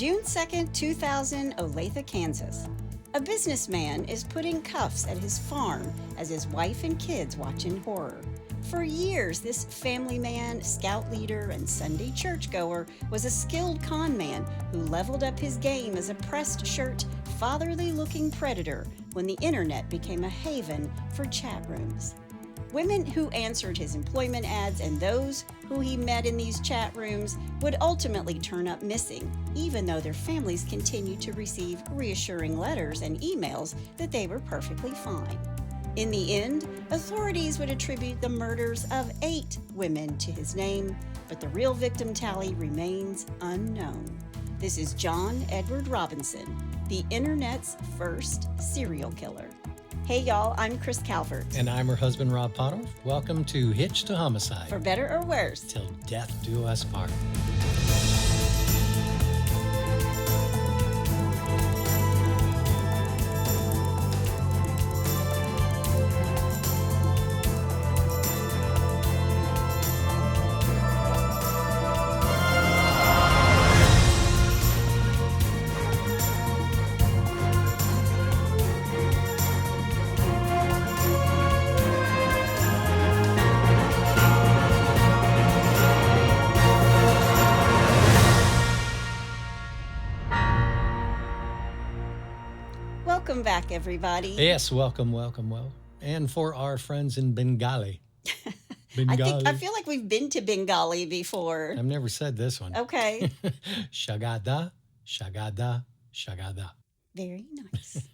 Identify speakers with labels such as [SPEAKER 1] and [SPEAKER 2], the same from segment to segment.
[SPEAKER 1] June 2nd, 2000, Olathe, Kansas. A businessman is putting cuffs at his farm as his wife and kids watch in horror. For years, this family man, scout leader, and Sunday churchgoer was a skilled con man who leveled up his game as a pressed shirt, fatherly-looking predator when the internet became a haven for chat rooms. Women who answered his employment ads and those who he met in these chat rooms would ultimately turn up missing, even though their families continued to receive reassuring letters and emails that they were perfectly fine. In the end, authorities would attribute the murders of 8 women to his name, but the real victim tally remains unknown. This is John Edward Robinson, the internet's first serial killer. Hey y'all, I'm Chris Calvert.
[SPEAKER 2] And I'm her husband, Rob Potter. Welcome to Hitch to Homicide.
[SPEAKER 1] For better or worse.
[SPEAKER 2] Till death do us part.
[SPEAKER 1] Welcome back, everybody.
[SPEAKER 2] Yes, welcome. And for our friends in Bengali.
[SPEAKER 1] I feel like we've been to Bengali before.
[SPEAKER 2] I've never said this one.
[SPEAKER 1] Okay.
[SPEAKER 2] Shagada.
[SPEAKER 1] Very nice.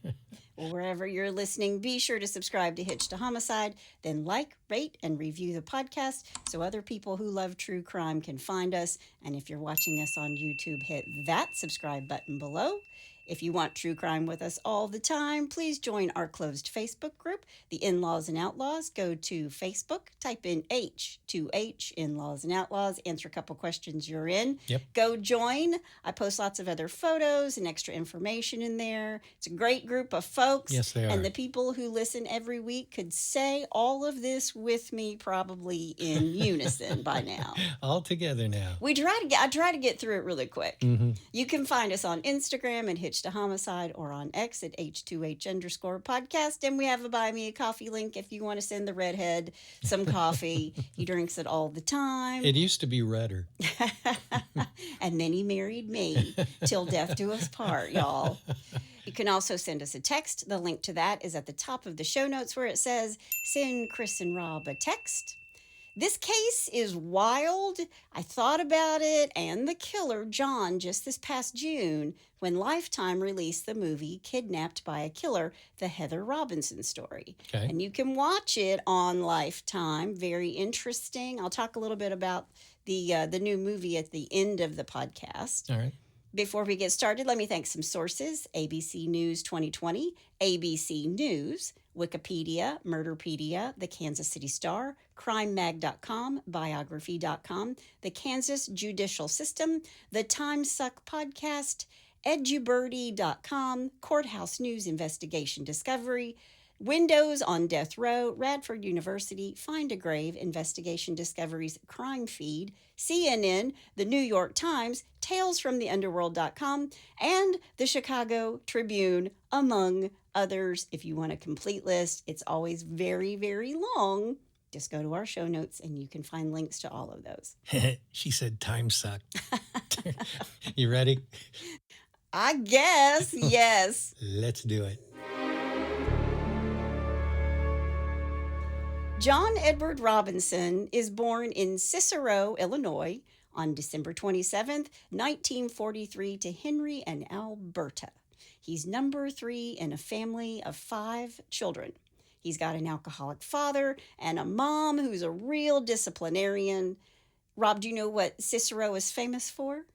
[SPEAKER 1] Well, wherever you're listening, be sure to subscribe to Hitch to Homicide, then like, rate, and review the podcast so other people who love true crime can find us. And if you're watching us on YouTube, hit that subscribe button below. If you want true crime with us all the time, please join our closed Facebook group, The In-Laws and Outlaws. Go to Facebook, type in H2H, In-Laws and Outlaws, answer a couple questions you're in.
[SPEAKER 2] Yep.
[SPEAKER 1] Go join. I post lots of other photos and extra information in there. It's a great group of folks.
[SPEAKER 2] Yes, they are.
[SPEAKER 1] And the people who listen every week could say all of this with me probably in unison by now.
[SPEAKER 2] All together now.
[SPEAKER 1] I try to get through it really quick.
[SPEAKER 2] Mm-hmm.
[SPEAKER 1] You can find us on Instagram at Hitch to Homicide or on X at H2H_podcast. And we have a Buy Me a Coffee link if you want to send the redhead some coffee. He drinks it all the time.
[SPEAKER 2] It used to be redder.
[SPEAKER 1] And then he married me till death do us part, y'all. You can also send us a text. The link to that is at the top of the show notes where it says, send Chris and Rob a text. This case is wild. I thought about it and the killer, John, just this past June when Lifetime released the movie Kidnapped by a Killer, the Heather Robinson story.
[SPEAKER 2] Okay.
[SPEAKER 1] And you can watch it on Lifetime. Very interesting. I'll talk a little bit about the new movie at the end of the podcast.
[SPEAKER 2] All right.
[SPEAKER 1] Before we get started, let me thank some sources. ABC News 2020, ABC News, Wikipedia, Murderpedia, the Kansas City Star, CrimeMag.com, Biography.com, the Kansas Judicial System, the Time Suck Podcast, Edubirdy.com, Courthouse News Investigation Discovery, Windows on Death Row, Radford University, Find a Grave, Investigation Discoveries, Crime Feed, CNN, The New York Times, TalesFromTheUnderworld.com, and the Chicago Tribune, among others. If you want a complete list, it's always very, very long. Just go to our show notes and you can find links to all of those.
[SPEAKER 2] She said time sucked. You ready?
[SPEAKER 1] I guess, yes.
[SPEAKER 2] Let's do it.
[SPEAKER 1] John Edward Robinson is born in Cicero, Illinois, on December 27th, 1943, to Henry and Alberta. He's number 3 in a family of 5 children. He's got an alcoholic father and a mom who's a real disciplinarian. Rob, do you know what Cicero is famous for?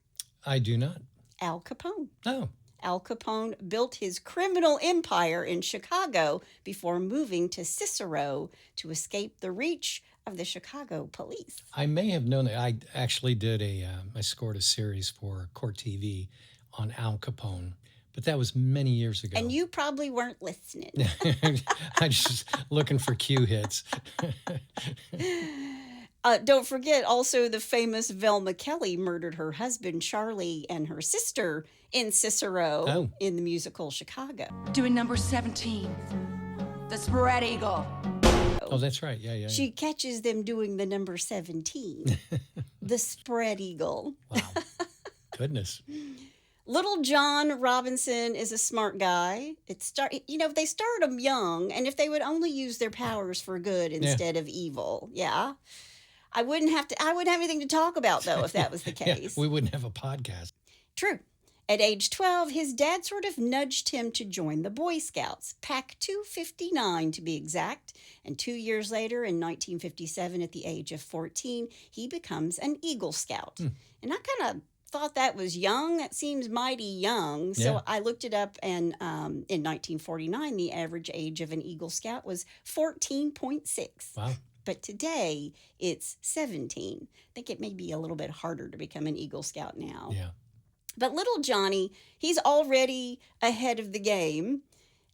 [SPEAKER 2] I do not.
[SPEAKER 1] Al Capone.
[SPEAKER 2] Oh.
[SPEAKER 1] Al Capone built his criminal empire in Chicago before moving to Cicero to escape the reach of the Chicago police.
[SPEAKER 2] I may have known that. I actually did I scored a series for Court TV on Al Capone, but that was many years ago.
[SPEAKER 1] And you probably weren't listening.
[SPEAKER 2] I was just looking for cue hits.
[SPEAKER 1] Don't forget also the famous Velma Kelly murdered her husband Charlie and her sister in Cicero
[SPEAKER 2] Oh.
[SPEAKER 1] in the musical Chicago.
[SPEAKER 3] Doing number 17, the spread eagle.
[SPEAKER 2] Oh, that's right. Yeah, yeah.
[SPEAKER 1] She catches them doing the number 17, the spread eagle.
[SPEAKER 2] Wow. Goodness.
[SPEAKER 1] Little John Robinson is a smart guy. They start him young, and if they would only use their powers for good instead of evil, I wouldn't have anything to talk about though if that was the case.
[SPEAKER 2] We wouldn't have a podcast.
[SPEAKER 1] True. At age 12, his dad sort of nudged him to join the Boy Scouts, Pack 259 to be exact. And 2 years later, in 1957, at the age of 14, he becomes an Eagle Scout. And I kind of thought that was young. That seems mighty young. So I looked it up, and in 1949, the average age of an Eagle Scout was 14.6.
[SPEAKER 2] Wow.
[SPEAKER 1] But today, it's 17. I think it may be a little bit harder to become an Eagle Scout now.
[SPEAKER 2] Yeah.
[SPEAKER 1] But little Johnny, he's already ahead of the game.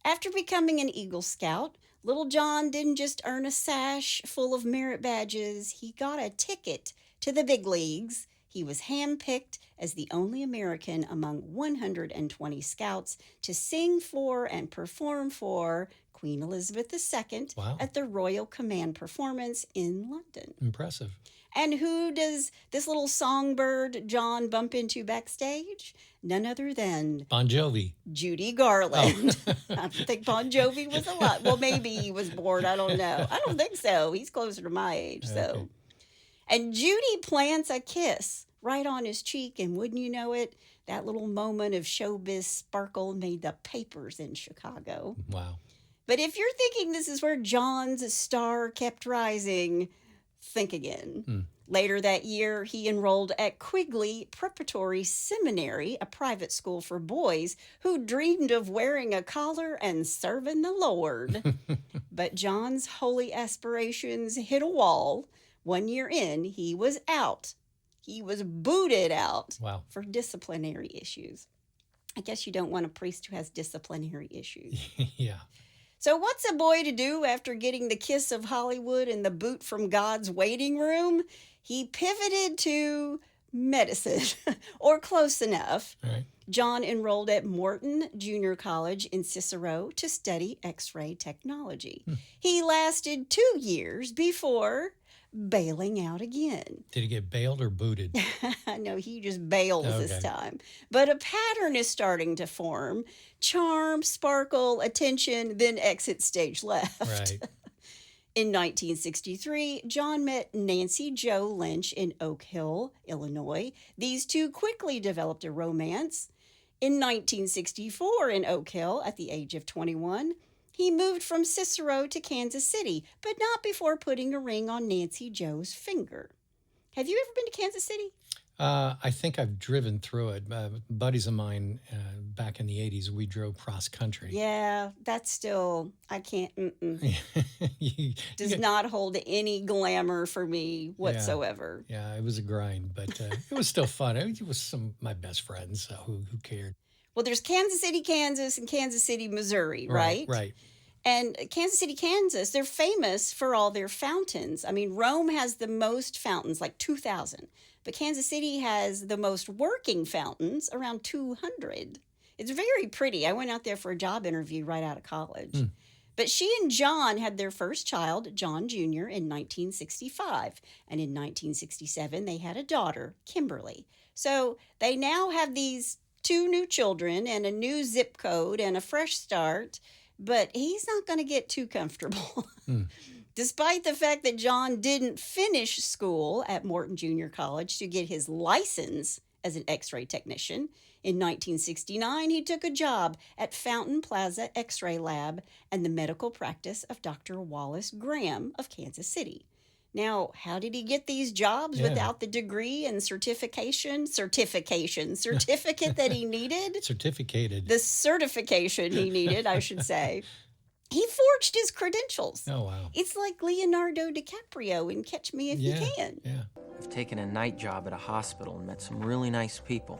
[SPEAKER 1] After becoming an Eagle Scout, little John didn't just earn a sash full of merit badges. He got a ticket to the big leagues. He was handpicked as the only American among 120 scouts to sing for and perform for Queen Elizabeth II at the Royal Command Performance in London.
[SPEAKER 2] Impressive.
[SPEAKER 1] And who does this little songbird John bump into backstage? None other than
[SPEAKER 2] Bon Jovi.
[SPEAKER 1] Judy Garland. I don't think Bon Jovi was alive. Well, maybe he was born. I don't know. I don't think so. He's closer to my age. So, and Judy plants a kiss right on his cheek, and wouldn't you know it, that little moment of showbiz sparkle made the papers in Chicago.
[SPEAKER 2] Wow.
[SPEAKER 1] But if you're thinking this is where John's star kept rising, think again. Later that year, he enrolled at Quigley Preparatory Seminary, a private school for boys who dreamed of wearing a collar and serving the Lord. But John's holy aspirations hit a wall. 1 year in, he was out. He was booted out for disciplinary issues. I guess you don't want a priest who has disciplinary issues.
[SPEAKER 2] Yeah.
[SPEAKER 1] So what's a boy to do after getting the kiss of Hollywood and the boot from God's waiting room? He pivoted to medicine, or close enough.
[SPEAKER 2] Right.
[SPEAKER 1] John enrolled at Morton Junior College in Cicero to study X-ray technology. He lasted 2 years before bailing out again.
[SPEAKER 2] Did he get bailed or booted?
[SPEAKER 1] No, he just bails this time. But a pattern is starting to form. Charm, sparkle, attention, then exit stage left.
[SPEAKER 2] Right.
[SPEAKER 1] In 1963, John met Nancy Jo Lynch in Oak Hill, Illinois. These two quickly developed a romance. In 1964, in Oak Hill, at the age of 21, he moved from Cicero to Kansas City, but not before putting a ring on Nancy Jo's finger. Have you ever been to Kansas City?
[SPEAKER 2] I think I've driven through it. Buddies of mine, back in the 80s, we drove cross country.
[SPEAKER 1] Yeah, that's still, I can't, does not hold any glamour for me whatsoever.
[SPEAKER 2] Yeah, it was a grind, but it was still fun. It was some of my best friends, so who cared?
[SPEAKER 1] Well, there's Kansas City, Kansas, and Kansas City, Missouri, right?
[SPEAKER 2] Right.
[SPEAKER 1] And Kansas City, Kansas, they're famous for all their fountains. I mean, Rome has the most fountains, like 2,000. But Kansas City has the most working fountains, around 200. It's very pretty. I went out there for a job interview right out of college. But she and John had their first child, John Jr., in 1965. And in 1967, they had a daughter, Kimberly. So they now have these 2 new children and a new zip code and a fresh start. But he's not going to get too comfortable. Despite the fact that John didn't finish school at Morton Junior College to get his license as an X-ray technician, in 1969 he took a job at Fountain Plaza X-ray Lab and the medical practice of Dr. Wallace Graham of Kansas City. Now, how did he get these jobs without the degree and certificate that he needed?
[SPEAKER 2] Certificated.
[SPEAKER 1] The certification he needed, I should say. He forged his credentials.
[SPEAKER 2] Oh, wow.
[SPEAKER 1] It's like Leonardo DiCaprio in Catch Me If You Can.
[SPEAKER 2] Yeah.
[SPEAKER 4] I've taken a night job at a hospital and met some really nice people.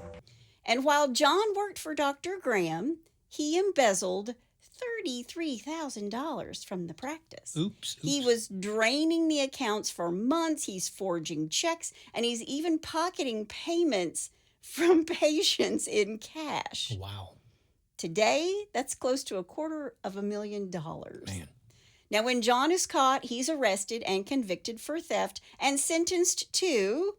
[SPEAKER 1] And while John worked for Dr. Graham, he embezzled $33,000 from the practice.
[SPEAKER 2] Oops.
[SPEAKER 1] He was draining the accounts for months. He's forging checks, and he's even pocketing payments from patients in cash.
[SPEAKER 2] Wow.
[SPEAKER 1] Today, that's close to $250,000.
[SPEAKER 2] Man.
[SPEAKER 1] Now, when John is caught, he's arrested and convicted for theft and sentenced to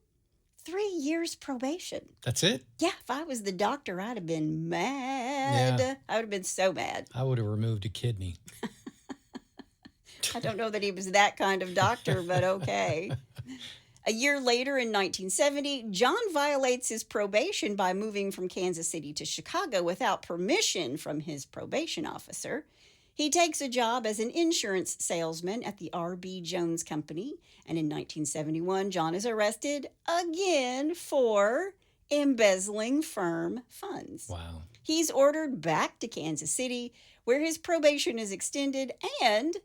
[SPEAKER 1] 3 years probation.
[SPEAKER 2] That's it?
[SPEAKER 1] Yeah, if I was the doctor, I'd have been mad.
[SPEAKER 2] Yeah.
[SPEAKER 1] I would have been so mad.
[SPEAKER 2] I would have removed a kidney.
[SPEAKER 1] I don't know that he was that kind of doctor, but okay. A year later, in 1970, John violates his probation by moving from Kansas City to Chicago without permission from his probation officer. He takes a job as an insurance salesman at the R.B. Jones Company, and in 1971, John is arrested again for embezzling firm funds.
[SPEAKER 2] Wow.
[SPEAKER 1] He's ordered back to Kansas City, where his probation is extended, and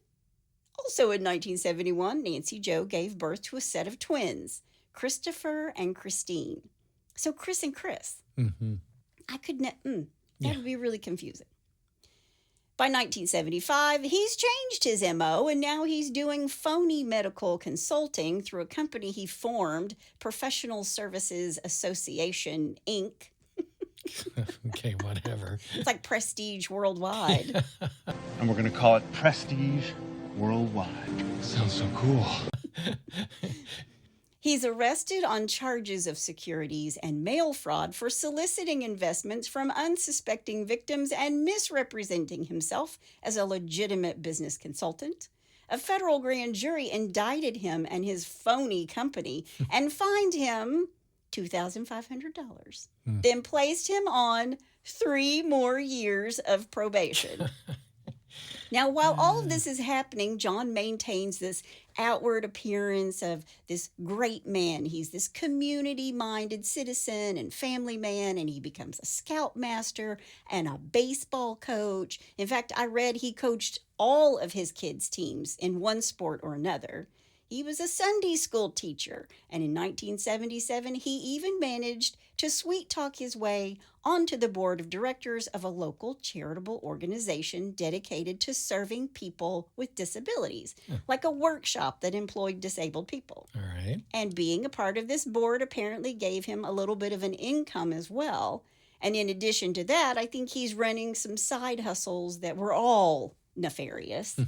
[SPEAKER 1] also in 1971, Nancy Jo gave birth to a set of twins, Christopher and Christine. So Chris and Chris.
[SPEAKER 2] Mm-hmm.
[SPEAKER 1] That would be really confusing. By 1975, he's changed his MO, and now he's doing phony medical consulting through a company he formed, Professional Services Association, Inc.
[SPEAKER 2] Okay, whatever.
[SPEAKER 1] It's like Prestige Worldwide.
[SPEAKER 5] And we're going to call it Prestige Worldwide. Sounds so cool.
[SPEAKER 1] He's arrested on charges of securities and mail fraud for soliciting investments from unsuspecting victims and misrepresenting himself as a legitimate business consultant. A federal grand jury indicted him and his phony company and fined him $2,500, then placed him on 3 more years of probation. Now, while all of this is happening, John maintains this outward appearance of this great man. He's this community-minded citizen and family man, and he becomes a scoutmaster and a baseball coach. In fact, I read he coached all of his kids' teams in one sport or another. He was a Sunday school teacher, and in 1977, he even managed to sweet-talk his way onto the board of directors of a local charitable organization dedicated to serving people with disabilities, like a workshop that employed disabled people.
[SPEAKER 2] All right.
[SPEAKER 1] And being a part of this board apparently gave him a little bit of an income as well. And in addition to that, I think he's running some side hustles that were all nefarious.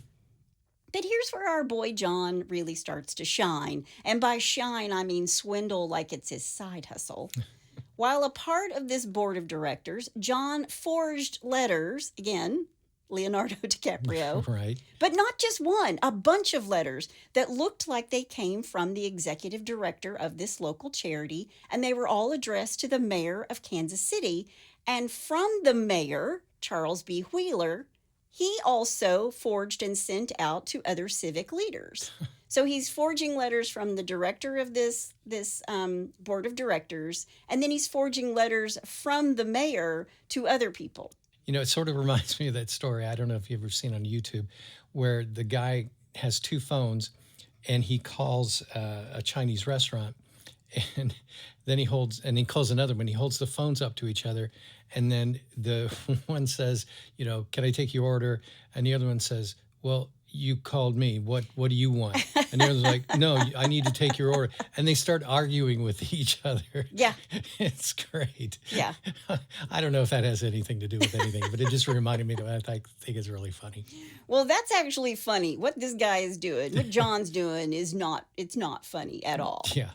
[SPEAKER 1] But here's where our boy John really starts to shine. And by shine, I mean swindle like it's his side hustle. While a part of this board of directors, John forged letters, again, Leonardo DiCaprio,
[SPEAKER 2] Right.
[SPEAKER 1] but not just one, a bunch of letters that looked like they came from the executive director of this local charity, and they were all addressed to the mayor of Kansas City. And from the mayor, Charles B. Wheeler, he also forged and sent out to other civic leaders. So he's forging letters from the director of this board of directors, and then he's forging letters from the mayor to other people.
[SPEAKER 2] You know, it sort of reminds me of that story. I don't know if you've ever seen on YouTube, where the guy has 2 phones, and he calls a Chinese restaurant, and then he calls another one. He holds the phones up to each other, and then the one says, you know, can I take your order? And the other one says, well, you called me. What do you want? And the other's like, no, I need to take your order. And they start arguing with each other.
[SPEAKER 1] Yeah.
[SPEAKER 2] It's great.
[SPEAKER 1] Yeah.
[SPEAKER 2] I don't know if that has anything to do with anything, but it just reminded me of that. I think it's really funny.
[SPEAKER 1] Well, that's actually funny. What this guy is doing, what John's doing it's not funny at all.
[SPEAKER 2] Yeah.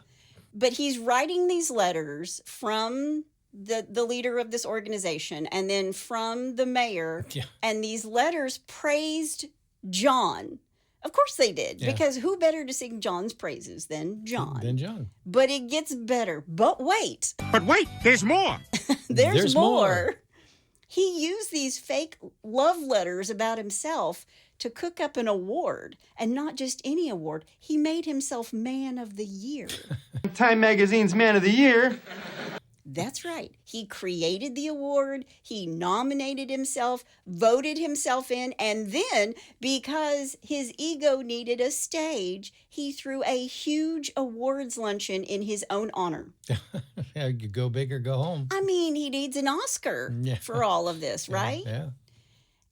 [SPEAKER 1] But he's writing these letters from the leader of this organization and then from the mayor.
[SPEAKER 2] Yeah.
[SPEAKER 1] And these letters praised John. Of course they did,
[SPEAKER 2] Yeah.
[SPEAKER 1] because who better to sing John's praises than John?
[SPEAKER 2] Than John.
[SPEAKER 1] But it gets better. But wait.
[SPEAKER 5] But wait, there's more.
[SPEAKER 1] There's more. He used these fake love letters about himself to cook up an award, and not just any award. He made himself Man of the Year.
[SPEAKER 6] Time Magazine's Man of the Year.
[SPEAKER 1] That's right. He created the award, he nominated himself, voted himself in, and then, because his ego needed a stage, he threw a huge awards luncheon in his own honor.
[SPEAKER 2] Yeah, you go big or go home.
[SPEAKER 1] I mean, he needs an Oscar
[SPEAKER 2] Yeah.
[SPEAKER 1] for all of this, right?
[SPEAKER 2] Yeah.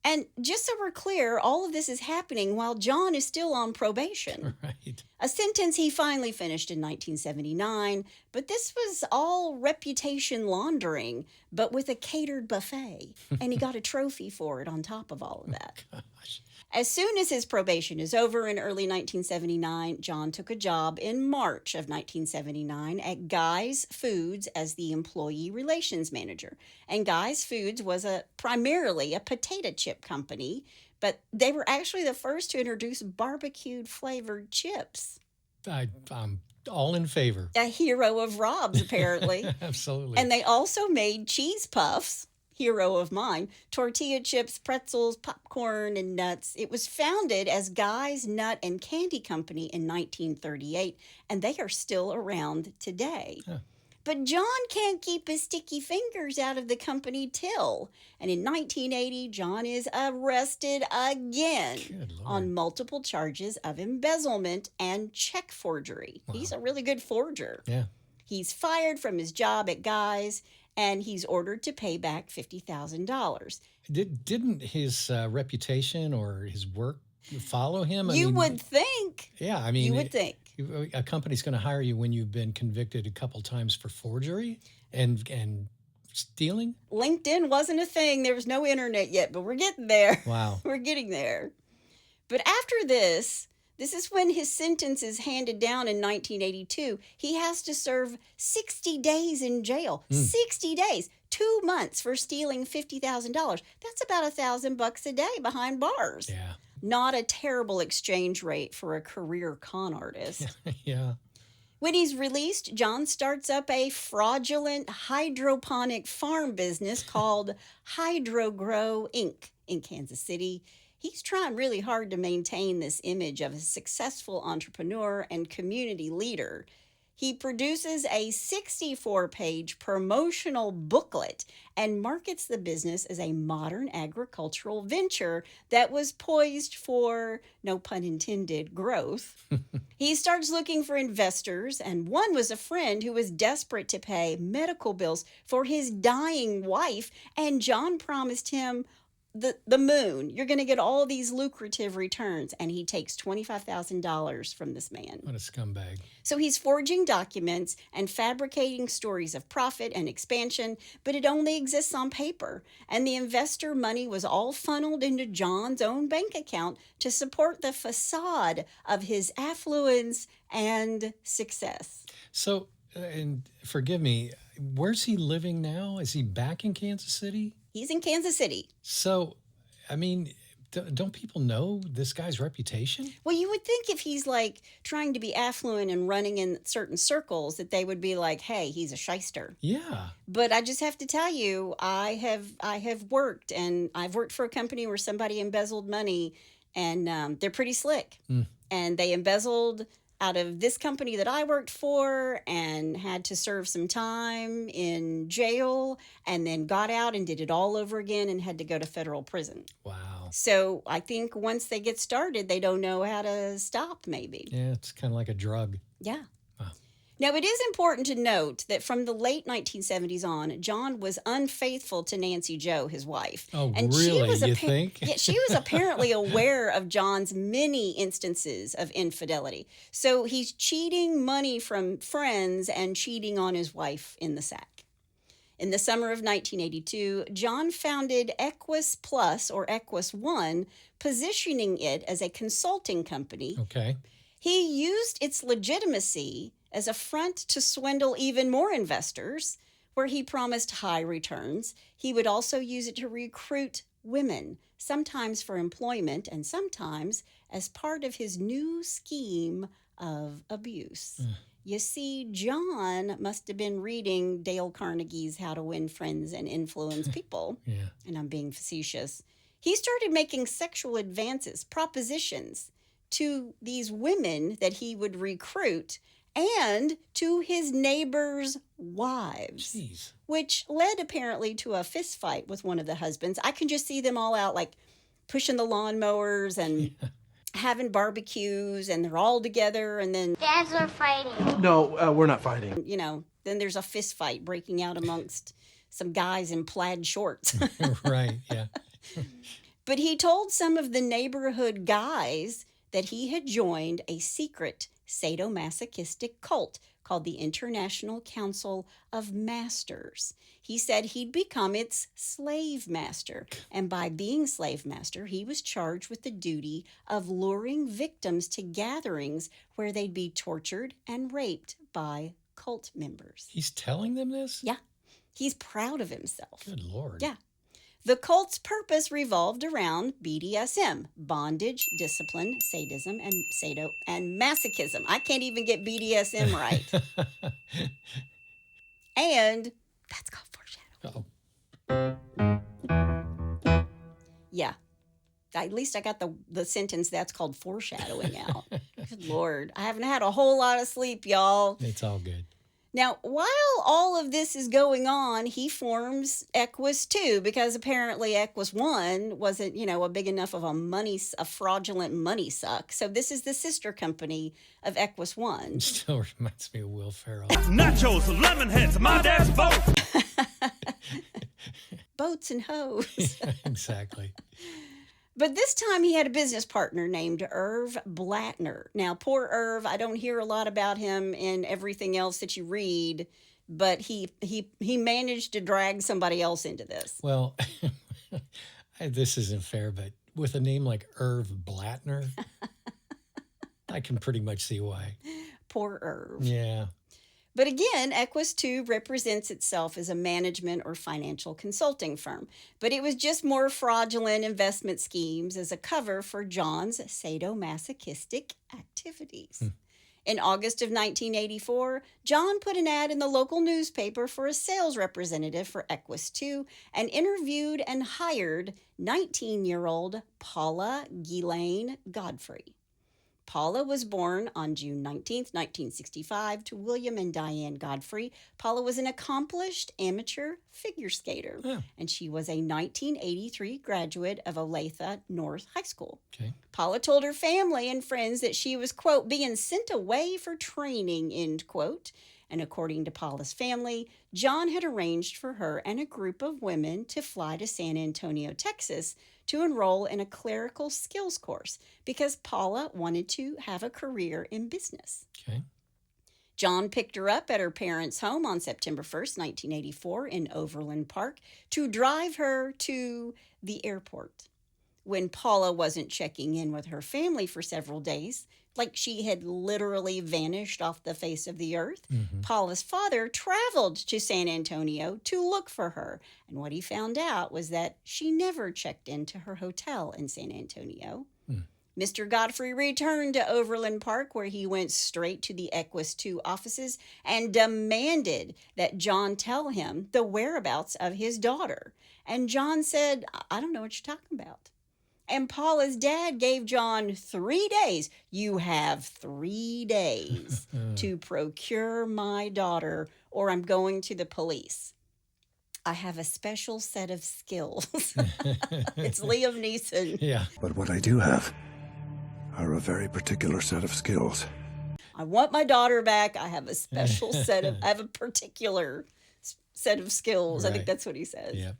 [SPEAKER 1] And just so we're clear, all of this is happening while John is still on probation.
[SPEAKER 2] Right.
[SPEAKER 1] A sentence he finally finished in 1979, but this was all reputation laundering, but with a catered buffet. And he got a trophy for it on top of all of that.
[SPEAKER 2] Gosh.
[SPEAKER 1] As soon as his probation is over in early 1979, John took a job in March of 1979 at Guy's Foods as the employee relations manager. And Guy's Foods was primarily a potato chip company, but they were actually the first to introduce barbecued flavored chips.
[SPEAKER 2] I'm all in favor.
[SPEAKER 1] A hero of Rob's, apparently.
[SPEAKER 2] Absolutely.
[SPEAKER 1] And they also made cheese puffs, hero of mine, tortilla chips, pretzels, popcorn, and nuts. It was founded as Guy's Nut and Candy Company in 1938, and they are still around today.
[SPEAKER 2] Huh.
[SPEAKER 1] But John can't keep his sticky fingers out of the company till. And in 1980, John is arrested again
[SPEAKER 2] Good Lord.
[SPEAKER 1] on multiple charges of embezzlement and check forgery.
[SPEAKER 2] Wow.
[SPEAKER 1] He's a really good forger.
[SPEAKER 2] Yeah.
[SPEAKER 1] He's fired from his job at Guy's, and he's ordered to pay back $50,000.
[SPEAKER 2] Didn't his reputation or his work follow him?
[SPEAKER 1] You would think.
[SPEAKER 2] Yeah, I mean,
[SPEAKER 1] You would think.
[SPEAKER 2] a company's going to hire you when you've been convicted a couple times for forgery and stealing.
[SPEAKER 1] LinkedIn wasn't a thing. There was no internet yet, but we're getting there.
[SPEAKER 2] Wow.
[SPEAKER 1] We're getting there. But after this is when his sentence is handed down in 1982. He has to serve 60 days in jail. 60 days. 2 months for stealing $50,000. That's about $1,000 a day behind bars.
[SPEAKER 2] Yeah.
[SPEAKER 1] Not a terrible exchange rate for a career con artist.
[SPEAKER 2] Yeah.
[SPEAKER 1] When he's released, John starts up a fraudulent hydroponic farm business called HydroGrow Inc. in Kansas City. He's trying really hard to maintain this image of a successful entrepreneur and community leader. He produces a 64-page promotional booklet and markets the business as a modern agricultural venture that was poised for, no pun intended, growth. He starts looking for investors, and one was a friend who was desperate to pay medical bills for his dying wife, and John promised him the moon. You're going to get all these lucrative returns. And he takes $25,000 from this man.
[SPEAKER 2] What a scumbag.
[SPEAKER 1] So he's forging documents and fabricating stories of profit and expansion, but it only exists on paper. And the investor money was all funneled into John's own bank account to support the facade of his affluence and success.
[SPEAKER 2] So, and forgive me, where's he living now? Is he back in Kansas City?
[SPEAKER 1] He's in Kansas City.
[SPEAKER 2] So, I mean, don't people know this guy's reputation?
[SPEAKER 1] Well, you would think if he's like trying to be affluent and running in certain circles that they would be like, hey, he's a shyster.
[SPEAKER 2] Yeah.
[SPEAKER 1] But I just have to tell you, I have worked, and I've worked for a company where somebody embezzled money, and they're pretty slick. And they embezzled out of this company that I worked for and had to serve some time in jail, and then got out and did it all over again and had to go to federal prison.
[SPEAKER 2] Wow.
[SPEAKER 1] So I think once they get started, they don't know how to stop, maybe.
[SPEAKER 2] Yeah, it's kind of like a drug.
[SPEAKER 1] Yeah.
[SPEAKER 2] Wow.
[SPEAKER 1] Now, it is important to note that from the late 1970s on, John was unfaithful to Nancy Jo, his wife.
[SPEAKER 2] Oh,
[SPEAKER 1] and
[SPEAKER 2] really?
[SPEAKER 1] You
[SPEAKER 2] think?
[SPEAKER 1] Yeah, she was apparently aware of John's many instances of infidelity. So he's cheating money from friends and cheating on his wife in the sack. In the summer of 1982, John founded Equus Plus, or Equus One, positioning it as a consulting company.
[SPEAKER 2] Okay.
[SPEAKER 1] He used its legitimacy as a front to swindle even more investors, where he promised high returns. He would also use it to recruit women, sometimes for employment and sometimes as part of his new scheme of abuse. You see, John must have been reading Dale Carnegie's How to Win Friends and Influence People.
[SPEAKER 2] Yeah.
[SPEAKER 1] And I'm being facetious. He started making sexual advances, propositions, to these women that he would recruit and to his neighbors' wives,
[SPEAKER 2] Jeez.
[SPEAKER 1] which led apparently to a fist fight with one of the husbands. I can just see them all out like pushing the lawnmowers and having barbecues, and they're all together, and then,
[SPEAKER 7] Dads are fighting.
[SPEAKER 6] No, we're not fighting.
[SPEAKER 1] you know, then there's a fist fight breaking out amongst some guys in plaid shorts.
[SPEAKER 2] Right. Yeah.
[SPEAKER 1] But he told some of the neighborhood guys that he had joined a secret sadomasochistic cult called the International Council of Masters. He said he'd become its slave master, and by being slave master, he was charged with the duty of luring victims to gatherings where they'd be tortured and raped by cult members.
[SPEAKER 2] He's telling them this?
[SPEAKER 1] Yeah, he's proud of himself.
[SPEAKER 2] Good Lord.
[SPEAKER 1] Yeah. The cult's purpose revolved around BDSM, bondage, discipline, sadism, and masochism. I can't even get BDSM right. And that's called foreshadow.
[SPEAKER 2] Uh-oh.
[SPEAKER 1] Yeah. At least I got the sentence that's called foreshadowing out. Good Lord. I haven't had a whole lot of sleep, y'all.
[SPEAKER 2] It's all good.
[SPEAKER 1] Now, while all of this is going on, he forms Equus 2 because apparently Equus 1 wasn't, a big enough of a fraudulent money suck. So this is the sister company of Equus 1.
[SPEAKER 2] It still reminds me of Will Ferrell.
[SPEAKER 7] Nachos, lemon heads, my dad's boat.
[SPEAKER 1] Boats and hoes.
[SPEAKER 2] Exactly.
[SPEAKER 1] But this time he had a business partner named Irv Blattner. Now, poor Irv, I don't hear a lot about him in everything else that you read, but he managed to drag somebody else into this.
[SPEAKER 2] Well, this isn't fair, but with a name like Irv Blattner, I can pretty much see why.
[SPEAKER 1] Poor Irv.
[SPEAKER 2] Yeah.
[SPEAKER 1] But again, Equus 2 represents itself as a management or financial consulting firm. But it was just more fraudulent investment schemes as a cover for John's sadomasochistic activities. In August of 1984, John put an ad in the local newspaper for a sales representative for Equus 2 and interviewed and hired 19-year-old Paula Ghislaine Godfrey. Paula was born on June 19th, 1965, to William and Diane Godfrey. Paula was an accomplished amateur figure skater, and she was a 1983 graduate of Olathe North High School.
[SPEAKER 2] Okay.
[SPEAKER 1] Paula told her family and friends that she was, quote, being sent away for training, end quote. And according to Paula's family, John had arranged for her and a group of women to fly to San Antonio, Texas, to enroll in a clerical skills course because Paula wanted to have a career in business.
[SPEAKER 2] Okay.
[SPEAKER 1] John picked her up at her parents' home on September 1st, 1984 in Overland Park to drive her to the airport. When Paula wasn't checking in with her family for several days, like she had literally vanished off the face of the earth, Paula's father traveled to San Antonio to look for her. And what he found out was that she never checked into her hotel in San Antonio. Mr. Godfrey returned to Overland Park, where he went straight to the Equus 2 offices and demanded that John tell him the whereabouts of his daughter. And John said, I don't know what you're talking about. And Paula's dad gave John 3 days. You have 3 days to procure my daughter, or I'm going to the police. I have a special set of skills. It's Liam Neeson.
[SPEAKER 2] Yeah.
[SPEAKER 8] But what I do have are a very particular set of skills.
[SPEAKER 1] I want my daughter back. I have a special I have a particular set of skills. I think
[SPEAKER 2] Right.
[SPEAKER 1] that's what he says.
[SPEAKER 2] Yeah.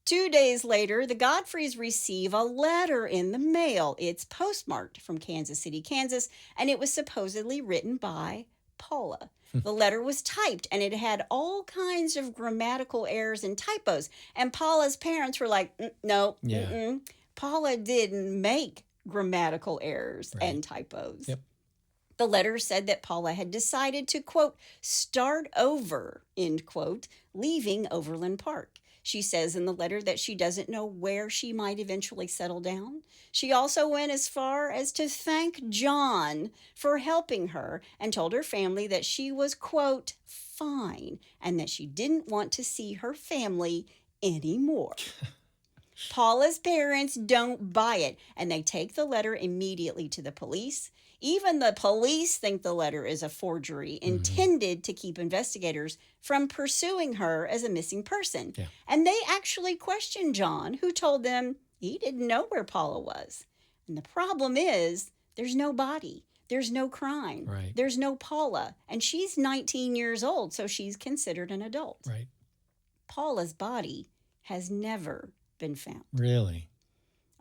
[SPEAKER 1] 2 days later, the Godfreys receive a letter in the mail. It's postmarked from Kansas City, Kansas, and it was supposedly written by Paula. The letter was typed, and it had all kinds of grammatical errors and typos. And Paula's parents were like, no,
[SPEAKER 2] Yeah.
[SPEAKER 1] Paula didn't make grammatical errors
[SPEAKER 2] Right.
[SPEAKER 1] and typos.
[SPEAKER 2] Yep.
[SPEAKER 1] The letter said that Paula had decided to, quote, start over, end quote, leaving Overland Park. She says in the letter that she doesn't know where she might eventually settle down. She also went as far as to thank John for helping her and told her family that she was, quote, fine, and that she didn't want to see her family anymore. Paula's parents don't buy it, and they take the letter immediately to the police. Even the police think the letter is a forgery intended to keep investigators from pursuing her as a missing person.
[SPEAKER 2] Yeah.
[SPEAKER 1] And they actually questioned John, who told them he didn't know where Paula was. And the problem is there's no body. There's no crime.
[SPEAKER 2] Right.
[SPEAKER 1] There's no Paula. And she's 19 years old, so she's considered an adult.
[SPEAKER 2] Right.
[SPEAKER 1] Paula's body has never been found.
[SPEAKER 2] Really?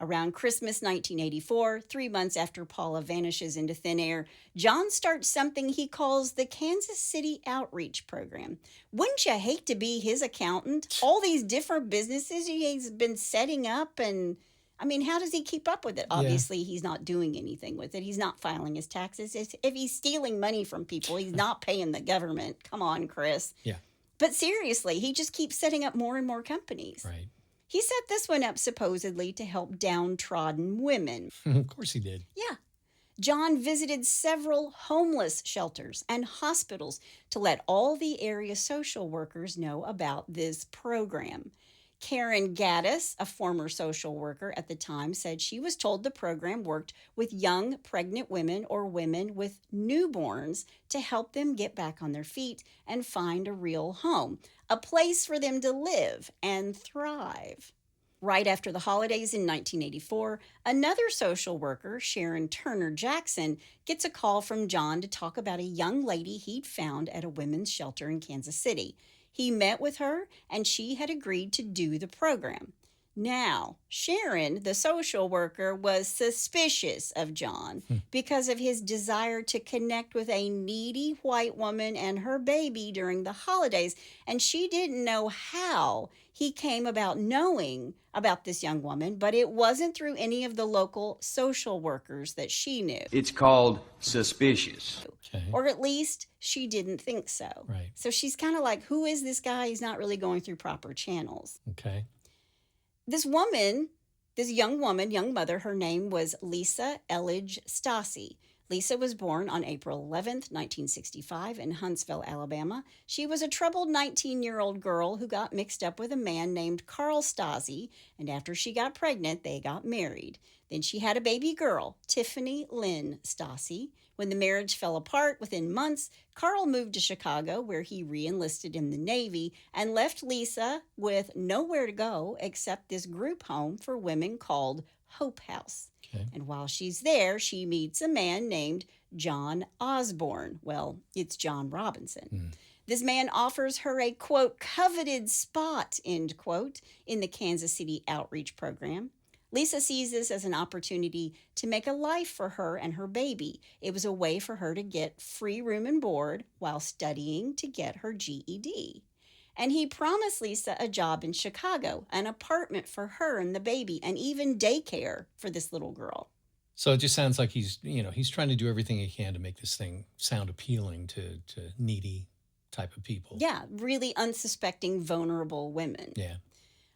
[SPEAKER 1] Around Christmas 1984, 3 months after Paula vanishes into thin air, John starts something he calls the Kansas City Outreach Program. Wouldn't you hate to be his accountant? All these different businesses he's been setting up, and I mean, how does he keep up with it? Obviously, he's not doing anything with it. He's not filing his taxes. If he's stealing money from people, he's not paying the government. Come on, Chris.
[SPEAKER 2] Yeah.
[SPEAKER 1] But seriously, he just keeps setting up more and more companies.
[SPEAKER 2] Right.
[SPEAKER 1] He set this one up supposedly to help downtrodden women.
[SPEAKER 2] Of course he did.
[SPEAKER 1] Yeah. John visited several homeless shelters and hospitals to let all the area social workers know about this program. Karen Gaddis, a former social worker at the time, said she was told the program worked with young pregnant women or women with newborns to help them get back on their feet and find a real home, a place for them to live and thrive. Right after the holidays in 1984, another social worker, Sharon Turner Jackson, gets a call from John to talk about a young lady he'd found at a women's shelter in Kansas City. He met with her, and she had agreed to do the program. Now, Sharon, the social worker, was suspicious of John because of his desire to connect with a needy white woman and her baby during the holidays, and she didn't know how he came about knowing about this young woman, but it wasn't through any of the local social workers that she knew.
[SPEAKER 9] It's called suspicious.
[SPEAKER 2] Okay.
[SPEAKER 1] Or at least she didn't think so.
[SPEAKER 2] Right.
[SPEAKER 1] So she's kind of like, who is this guy? He's not really going through proper channels.
[SPEAKER 2] Okay.
[SPEAKER 1] This young mother, her name was Lisa Elledge Stasi. Lisa was born on April 11th, 1965 in Huntsville, Alabama. She was a troubled 19-year-old girl who got mixed up with a man named Carl Stasi, and after she got pregnant, they got married. Then she had a baby girl, Tiffany Lynn Stasi. When the marriage fell apart within months, Carl moved to Chicago, where he re-enlisted in the Navy and left Lisa with nowhere to go except this group home for women called Hope House.
[SPEAKER 2] Okay.
[SPEAKER 1] And while she's there, she meets a man named John Osborne. Well, it's John Robinson. This man offers her a, quote, coveted spot, end quote, in the Kansas City Outreach Program. Lisa sees this as an opportunity to make a life for her and her baby. It was a way for her to get free room and board while studying to get her GED. And he promised Lisa a job in Chicago, an apartment for her and the baby, and even daycare for this little girl.
[SPEAKER 2] So it just sounds like he's trying to do everything he can to make this thing sound appealing to needy type of people.
[SPEAKER 1] Yeah, really unsuspecting, vulnerable women.
[SPEAKER 2] Yeah.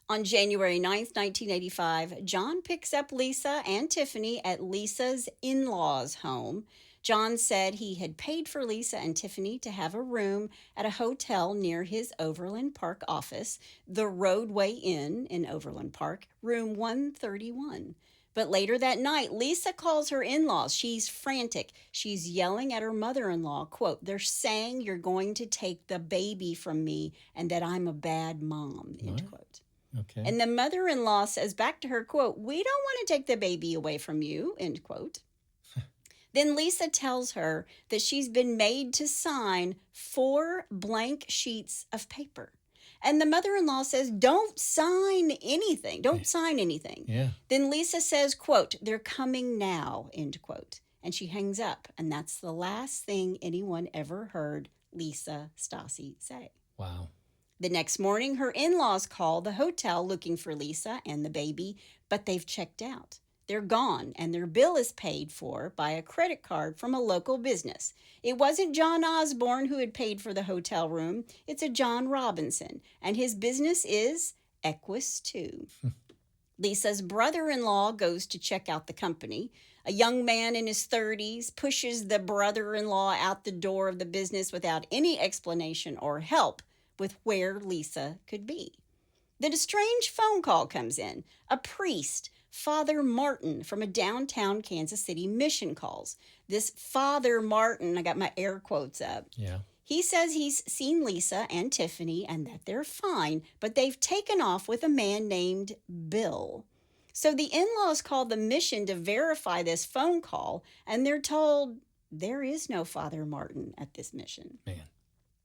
[SPEAKER 1] On January 9th, 1985, John picks up Lisa and Tiffany at Lisa's in-laws' home. John said he had paid for Lisa and Tiffany to have a room at a hotel near his Overland Park office, the Roadway Inn in Overland Park, room 131. But later that night, Lisa calls her in-laws. She's frantic. She's yelling at her mother-in-law, quote, "They're saying you're going to take the baby from me and that I'm a bad mom," end quote.
[SPEAKER 2] Okay.
[SPEAKER 1] And the mother-in-law says back to her, quote, "We don't want to take the baby away from you," end quote. Then Lisa tells her that she's been made to sign 4 blank sheets of paper. And the mother-in-law says, don't sign anything. Don't sign anything.
[SPEAKER 2] Yeah.
[SPEAKER 1] Then Lisa says, quote, "They're coming now," end quote. And she hangs up. And that's the last thing anyone ever heard Lisa Stasi say.
[SPEAKER 2] Wow.
[SPEAKER 1] The next morning, her in-laws call the hotel looking for Lisa and the baby, but they've checked out. They're gone, and their bill is paid for by a credit card from a local business. It wasn't John Osborne who had paid for the hotel room. It's a John Robinson, and his business is Equus 2. Lisa's brother-in-law goes to check out the company. A young man in his 30s pushes the brother-in-law out the door of the business without any explanation or help with where Lisa could be. Then a strange phone call comes in. A priest, Father Martin, from a downtown Kansas City mission calls. This Father Martin, I got my air quotes up.
[SPEAKER 2] Yeah.
[SPEAKER 1] He says he's seen Lisa and Tiffany and that they're fine, but they've taken off with a man named Bill. So the in-laws call the mission to verify this phone call, and they're told there is no Father Martin at this mission.
[SPEAKER 2] Man.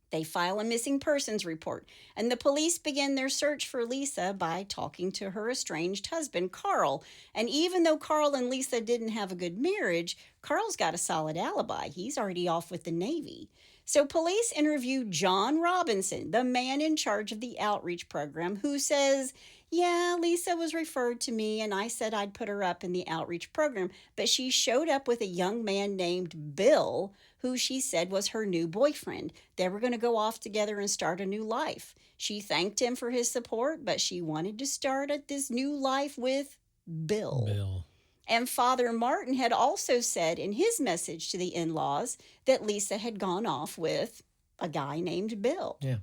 [SPEAKER 1] They file a missing persons report, and the police begin their search for Lisa by talking to her estranged husband, Carl. And even though Carl and Lisa didn't have a good marriage, Carl's got a solid alibi. He's already off with the Navy. So police interview John Robinson, the man in charge of the outreach program, who says, yeah, Lisa was referred to me and I said I'd put her up in the outreach program, but she showed up with a young man named Bill, who she said was her new boyfriend. They were going to go off together and start a new life. She thanked him for his support, but she wanted to start at this new life with Bill. And Father Martin had also said in his message to the in-laws that Lisa had gone off with a guy named Bill.
[SPEAKER 2] Yeah.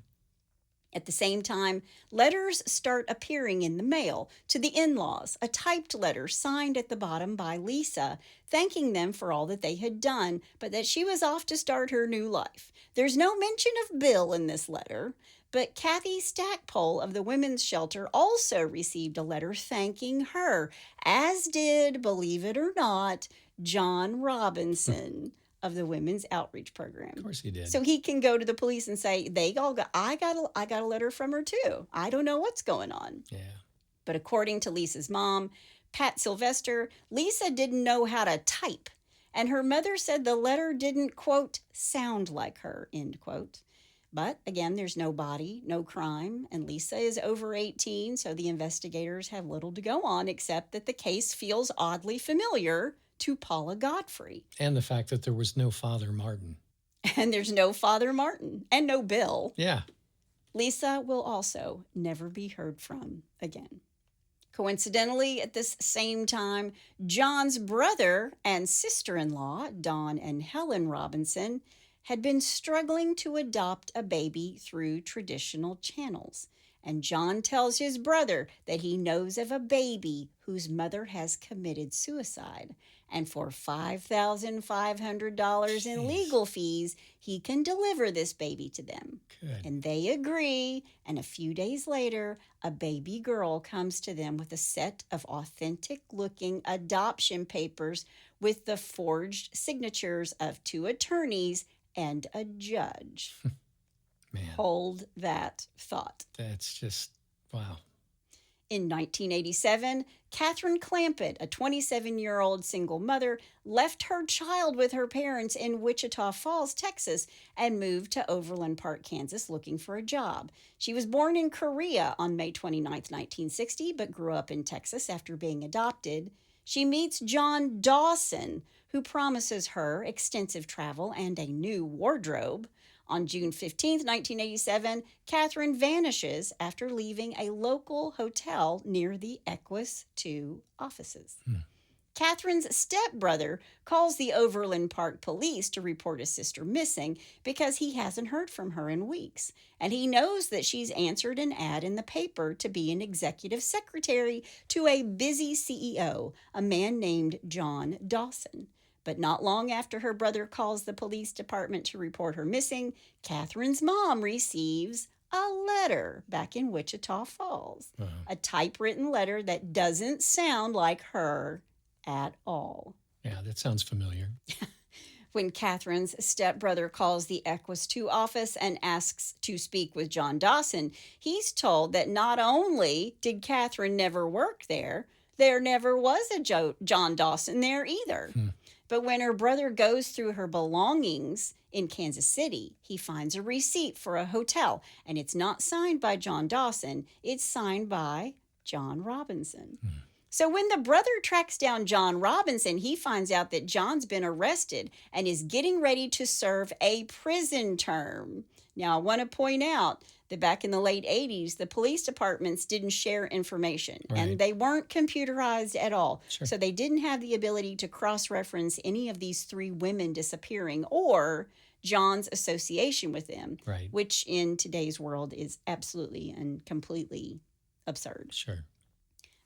[SPEAKER 1] At the same time, letters start appearing in the mail to the in-laws, a typed letter signed at the bottom by Lisa, thanking them for all that they had done, but that she was off to start her new life. There's no mention of Bill in this letter, but Kathy Stackpole of the women's shelter also received a letter thanking her, as did, believe it or not, John Robinson of the women's outreach program.
[SPEAKER 2] Of course he did.
[SPEAKER 1] So he can go to the police and say, I got a letter from her too. I don't know what's going on.
[SPEAKER 2] Yeah.
[SPEAKER 1] But according to Lisa's mom, Pat Sylvester, Lisa didn't know how to type. And her mother said the letter didn't, quote, sound like her, end quote. But again, there's no body, no crime, and Lisa is over 18, so the investigators have little to go on except that the case feels oddly familiar to Paula Godfrey.
[SPEAKER 2] And the fact that there was no Father Martin.
[SPEAKER 1] And there's no Father Martin and no Bill.
[SPEAKER 2] Yeah.
[SPEAKER 1] Lisa will also never be heard from again. Coincidentally, at this same time, John's brother and sister-in-law, Don and Helen Robinson, had been struggling to adopt a baby through traditional channels. And John tells his brother that he knows of a baby whose mother has committed suicide. And for $5,500 in legal fees, he can deliver this baby to them.
[SPEAKER 2] Good.
[SPEAKER 1] And they agree. And a few days later, a baby girl comes to them with a set of authentic-looking adoption papers with the forged signatures of 2 attorneys and a judge.
[SPEAKER 2] Man.
[SPEAKER 1] Hold that thought.
[SPEAKER 2] That's just, wow.
[SPEAKER 1] In 1987, Catherine Clampett, a 27-year-old single mother, left her child with her parents in Wichita Falls, Texas, and moved to Overland Park, Kansas, looking for a job. She was born in Korea on May 29, 1960, but grew up in Texas after being adopted. She meets John Dawson, who promises her extensive travel and a new wardrobe. On June 15, 1987, Catherine vanishes after leaving a local hotel near the Equus 2 offices. Catherine's stepbrother calls the Overland Park police to report his sister missing because he hasn't heard from her in weeks. And he knows that she's answered an ad in the paper to be an executive secretary to a busy CEO, a man named John Dawson. But not long after her brother calls the police department to report her missing, Catherine's mom receives a letter back in Wichita Falls. A typewritten letter that doesn't sound like her at all.
[SPEAKER 2] Yeah, that sounds familiar.
[SPEAKER 1] When Catherine's stepbrother calls the Equus 2 office and asks to speak with John Dawson, he's told that not only did Catherine never work there never was a John Dawson there either. But when her brother goes through her belongings in Kansas City, he finds a receipt for a hotel, and it's not signed by John Dawson, it's signed by John Robinson. So when the brother tracks down John Robinson, he finds out that John's been arrested and is getting ready to serve a prison term. Now, I want to point out that back in the late 80s, the police departments didn't share information, and they weren't computerized at all.
[SPEAKER 2] Sure.
[SPEAKER 1] So they didn't have the ability to cross-reference any of these 3 women disappearing or John's association with them, which in today's world is absolutely and completely absurd.
[SPEAKER 2] Sure.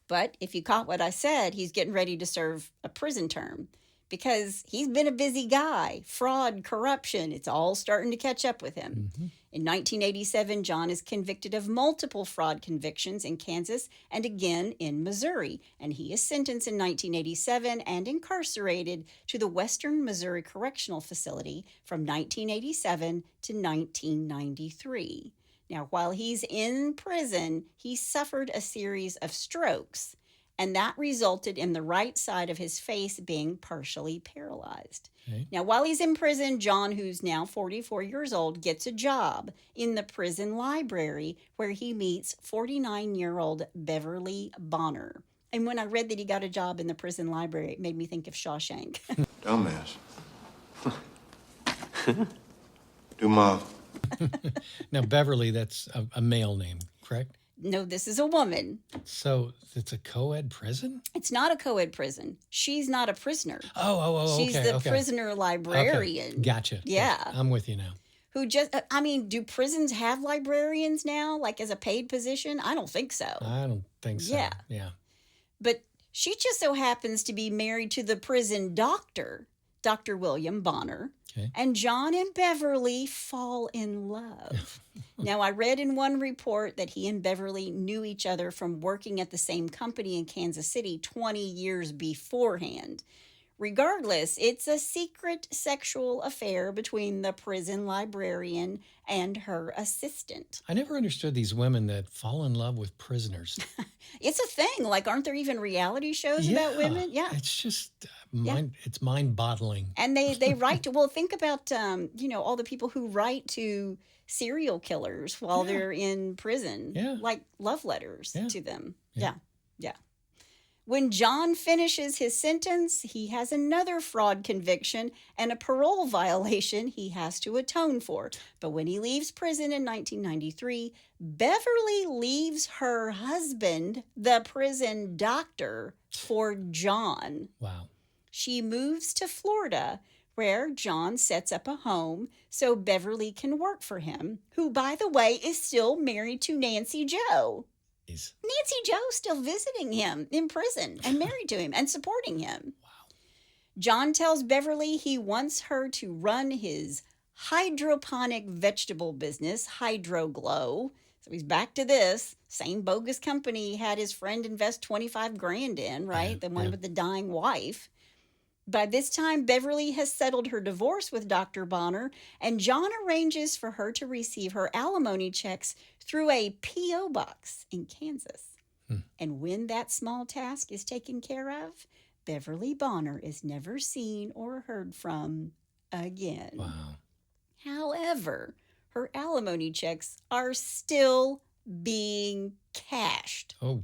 [SPEAKER 1] But if you caught what I said, he's getting ready to serve a prison term because he's been a busy guy. Fraud, corruption, it's all starting to catch up with him. In 1987, John is convicted of multiple fraud convictions in Kansas and again in Missouri, and he is sentenced in 1987 and incarcerated to the Western Missouri Correctional Facility from 1987 to 1993. Now, while he's in prison, he suffered a series of strokes, and that resulted in the right side of his face being partially paralyzed.
[SPEAKER 2] Okay.
[SPEAKER 1] Now, while he's in prison, John, who's now 44 years old, gets a job in the prison library where he meets 49-year-old Beverly Bonner. And when I read that he got a job in the prison library, it made me think of Shawshank.
[SPEAKER 8] Dumbass. Dumas.
[SPEAKER 2] Now, Beverly, that's a male name, correct?
[SPEAKER 1] No, this is a woman.
[SPEAKER 2] So it's a co-ed prison?
[SPEAKER 1] It's not a co-ed prison. She's not a prisoner.
[SPEAKER 2] Oh,
[SPEAKER 1] She's
[SPEAKER 2] okay.
[SPEAKER 1] the prisoner librarian.
[SPEAKER 2] Okay. Gotcha.
[SPEAKER 1] Yeah.
[SPEAKER 2] Gotcha. I'm with you now.
[SPEAKER 1] Who just, I mean, do prisons have librarians now, like as a paid position? I don't think so.
[SPEAKER 2] I don't think so.
[SPEAKER 1] Yeah. But she just so happens to be married to the prison doctor, Dr. William Bonner.
[SPEAKER 2] Okay.
[SPEAKER 1] And John and Beverly fall in love. Now, I read in one report that he and Beverly knew each other from working at the same company in Kansas City 20 years beforehand. Regardless, it's a secret sexual affair between the prison librarian and her assistant.
[SPEAKER 2] I never understood these women that fall in love with prisoners.
[SPEAKER 1] It's a thing. Like, aren't there even reality shows about women? Yeah.
[SPEAKER 2] It's just it's mind-boggling.
[SPEAKER 1] And they write to, well, think about, all the people who write to serial killers while they're in prison.
[SPEAKER 2] Yeah.
[SPEAKER 1] Like love letters to them.
[SPEAKER 2] Yeah.
[SPEAKER 1] Yeah. When John finishes his sentence, he has another fraud conviction and a parole violation he has to atone for. But when he leaves prison in 1993, Beverly leaves her husband, the prison doctor, for John.
[SPEAKER 2] Wow.
[SPEAKER 1] She moves to Florida, where John sets up a home so Beverly can work for him, who, by the way, is still married to Nancy Jo. Nancy Jo's still visiting him in prison and married to him and supporting him.
[SPEAKER 2] Wow.
[SPEAKER 1] John tells Beverly he wants her to run his hydroponic vegetable business, Hydroglow. So he's back to this. Same bogus company he had his friend invest $25,000 in, right? The one with the dying wife. By this time, Beverly has settled her divorce with Dr. Bonner, and John arranges for her to receive her alimony checks through a P.O. box in Kansas. And when that small task is taken care of, Beverly Bonner is never seen or heard from again.
[SPEAKER 2] Wow.
[SPEAKER 1] However, her alimony checks are still being cashed.
[SPEAKER 2] Oh.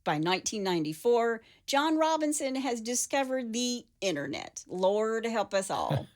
[SPEAKER 1] By 1994, John Robinson has discovered the internet. Lord help us all.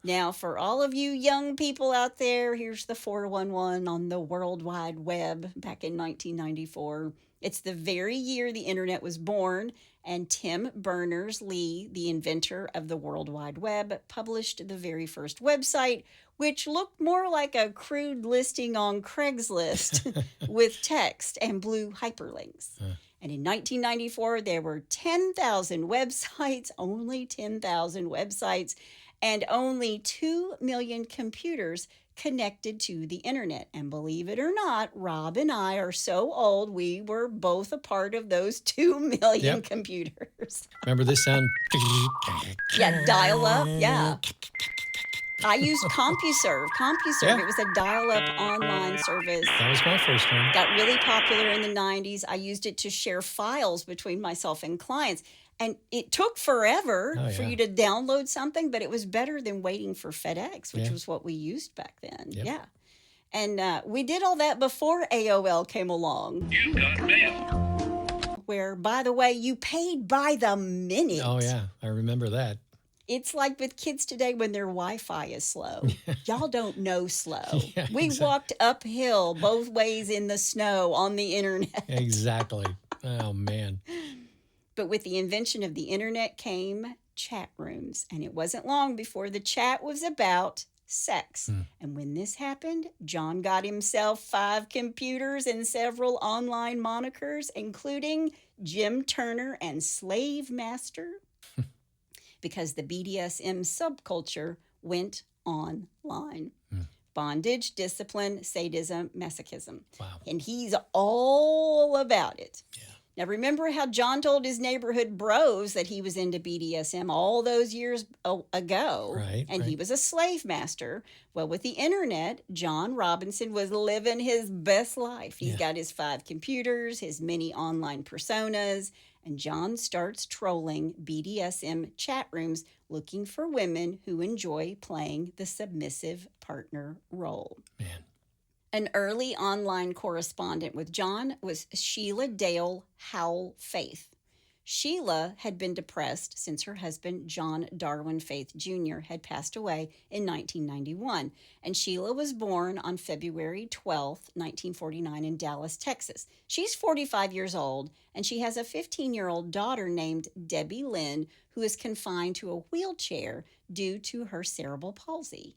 [SPEAKER 1] Now, for all of you young people out there, here's the 411 on the World Wide Web back in 1994. It's the very year the internet was born, and Tim Berners-Lee, the inventor of the World Wide Web, published the very first website, which looked more like a crude listing on Craigslist with text and blue hyperlinks. And in 1994, there were 10,000 websites, only 10,000 websites, and only 2 million computers connected to the internet. And believe it or not, Rob and I are so old, we were both a part of those 2 million computers.
[SPEAKER 2] Remember this sound?
[SPEAKER 1] Yeah, dial-up, yeah. I used CompuServe. It was a dial-up online service.
[SPEAKER 2] That was my first one.
[SPEAKER 1] Got really popular in the 90s. I used it to share files between myself and clients. And it took forever for you to download something, but it was better than waiting for FedEx, which was what we used back then.
[SPEAKER 2] Yep.
[SPEAKER 1] Yeah. And we did all that before AOL came along.
[SPEAKER 7] You got mail.
[SPEAKER 1] Where, by the way, you paid by the minute.
[SPEAKER 2] Oh, yeah. I remember that.
[SPEAKER 1] It's like with kids today when their Wi-Fi is slow. Y'all don't know slow.
[SPEAKER 2] Yeah,
[SPEAKER 1] we walked uphill both ways in the snow on the internet.
[SPEAKER 2] Exactly. Oh, man.
[SPEAKER 1] But with the invention of the internet came chat rooms. And it wasn't long before the chat was about sex. And when this happened, John got himself 5 computers and several online monikers, including Jim Turner and Slave Master, because the BDSM subculture went online. bondage, discipline, sadism, masochism.
[SPEAKER 2] Wow.
[SPEAKER 1] And he's all about it.
[SPEAKER 2] Yeah.
[SPEAKER 1] Now, remember how John told his neighborhood bros that he was into BDSM all those years ago?
[SPEAKER 2] Right.
[SPEAKER 1] And he was a slave master. Well, with the internet, John Robinson was living his best life. He's got his 5 computers, his many online personas, and John starts trolling BDSM chat rooms looking for women who enjoy playing the submissive partner role.
[SPEAKER 2] Man.
[SPEAKER 1] An early online correspondent with John was Sheila Dale Howell Faith. Sheila had been depressed since her husband, John Darwin Faith Jr., had passed away in 1991, and Sheila was born on February 12, 1949, in Dallas, Texas. She's 45 years old, and she has a 15-year-old daughter named Debbie Lynn, who is confined to a wheelchair due to her cerebral palsy.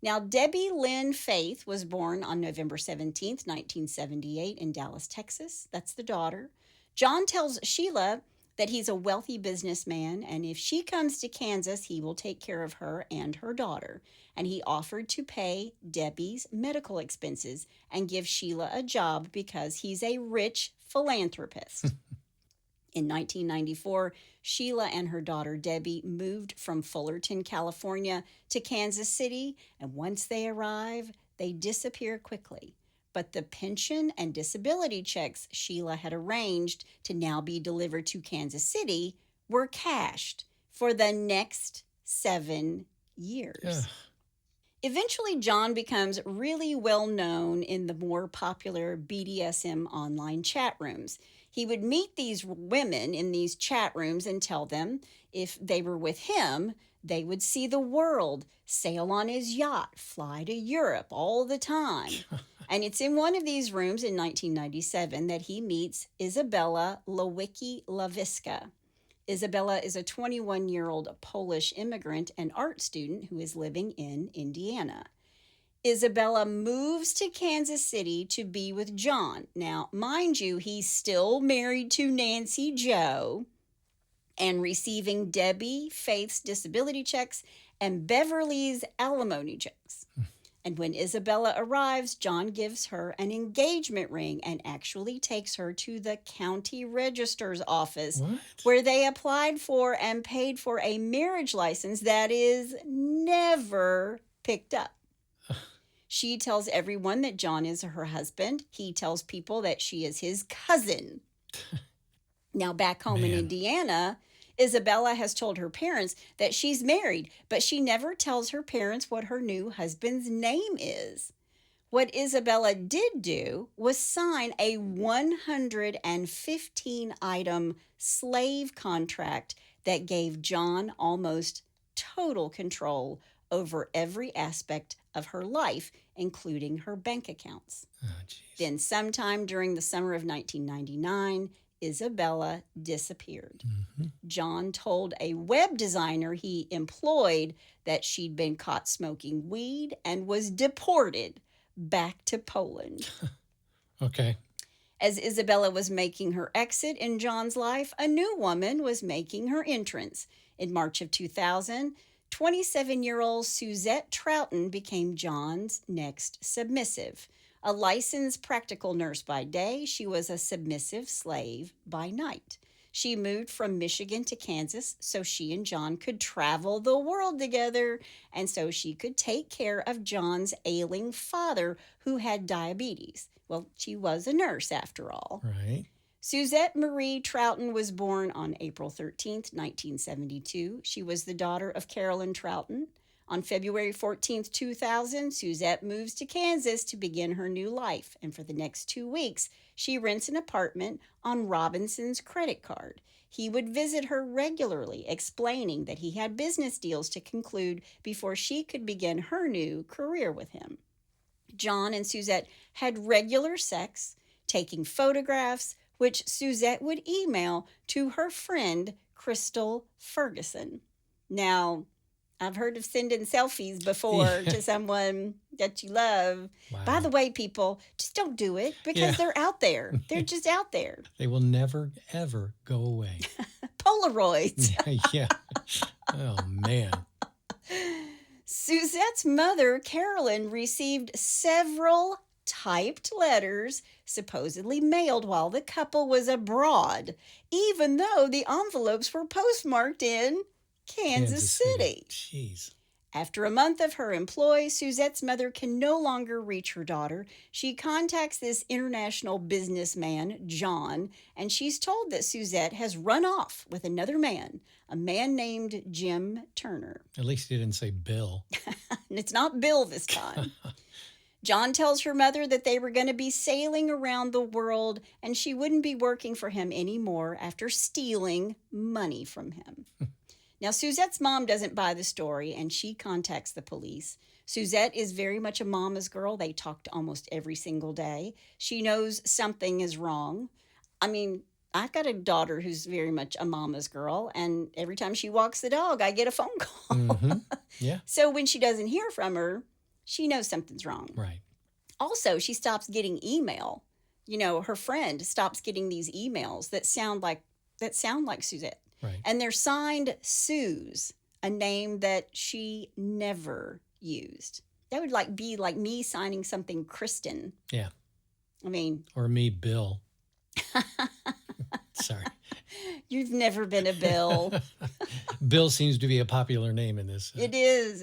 [SPEAKER 1] Now, Debbie Lynn Faith was born on November 17th, 1978 in Dallas, Texas. That's the daughter. John tells Sheila that he's a wealthy businessman, and if she comes to Kansas, he will take care of her and her daughter. And he offered to pay Debbie's medical expenses and give Sheila a job because he's a rich philanthropist. In 1994, Sheila and her daughter Debbie moved from Fullerton, California to Kansas City, and once they arrive, they disappear quickly. But the pension and disability checks Sheila had arranged to now be delivered to Kansas City were cashed for the next 7 years.
[SPEAKER 2] Ugh.
[SPEAKER 1] Eventually, John becomes really well known in the more popular BDSM online chat rooms. He would meet these women in these chat rooms and tell them if they were with him, they would see the world, sail on his yacht, fly to Europe all the time. And it's in one of these rooms in 1997 that he meets Isabella Lewicka. Isabella is a 21-year-old Polish immigrant and art student who is living in Indiana. Isabella moves to Kansas City to be with John. Now, mind you, he's still married to Nancy Joe and receiving Debbie Faith's disability checks and Beverly's alimony checks. And when Isabella arrives, John gives her an engagement ring and actually takes her to the county register's office where they applied for and paid for a marriage license that is never picked up. She tells everyone that John is her husband. He tells people that she is his cousin. Now, back home in Indiana, Isabella has told her parents that she's married, but she never tells her parents what her new husband's name is. What Isabella did do was sign a 115-item slave contract that gave John almost total control over every aspect of her life, including her bank accounts. Then sometime during the summer of 1999, Isabella disappeared. John told a web designer he employed that she'd been caught smoking weed and was deported back to Poland.
[SPEAKER 2] Okay.
[SPEAKER 1] As Isabella was making her exit in John's life, a new woman was making her entrance. In March of 2000, 27-year-old Suzette Troughton became John's next submissive. A licensed practical nurse by day, she was a submissive slave by night. She moved from Michigan to Kansas so she and John could travel the world together and so she could take care of John's ailing father who had diabetes. Well, she was a nurse after all.
[SPEAKER 2] Right.
[SPEAKER 1] Suzette Marie Troughton was born on April 13th, 1972. She was the daughter of Carolyn Troughton. On February 14th, 2000, Suzette moves to Kansas to begin her new life, and for the next 2 weeks, she rents an apartment on Robinson's credit card. He would visit her regularly, explaining that he had business deals to conclude before she could begin her new career with him. John and Suzette had regular sex, taking photographs, which Suzette would email to her friend, Crystal Ferguson. Now, I've heard of sending selfies before to someone that you love.
[SPEAKER 2] Wow.
[SPEAKER 1] By the way, people, just don't do it because they're out there. They're just out there.
[SPEAKER 2] They will never, ever go away.
[SPEAKER 1] Polaroids.
[SPEAKER 2] Yeah. Oh, man.
[SPEAKER 1] Suzette Suzette's mother, Carolyn, received several typed letters supposedly mailed while the couple was abroad, even though the envelopes were postmarked in Kansas City.
[SPEAKER 2] Jeez.
[SPEAKER 1] After a month of her employ, Suzette's mother can no longer reach her daughter. She contacts this international businessman, John, and she's told that Suzette has run off with another man, a man named Jim Turner.
[SPEAKER 2] At least he didn't say Bill.
[SPEAKER 1] And it's not Bill this time. John tells her mother that they were going to be sailing around the world and she wouldn't be working for him anymore after stealing money from him. Now, Suzette's mom doesn't buy the story, and she contacts the police. Suzette is very much a mama's girl. They talked almost every single day. She knows something is wrong. I mean, I've got a daughter who's very much a mama's girl, and every time she walks the dog, I get a phone call.
[SPEAKER 2] Mm-hmm. Yeah.
[SPEAKER 1] So when she doesn't hear from her, she knows something's wrong.
[SPEAKER 2] Right.
[SPEAKER 1] Also, she stops getting email. You know, her friend stops getting these emails that sound like Suzette.
[SPEAKER 2] Right.
[SPEAKER 1] And they're signed Suze, a name that she never used. That would be like me signing something Kristen.
[SPEAKER 2] Yeah.
[SPEAKER 1] I mean.
[SPEAKER 2] Or me, Bill. Sorry.
[SPEAKER 1] You've never been a Bill.
[SPEAKER 2] Bill seems to be a popular name in this.
[SPEAKER 1] It is.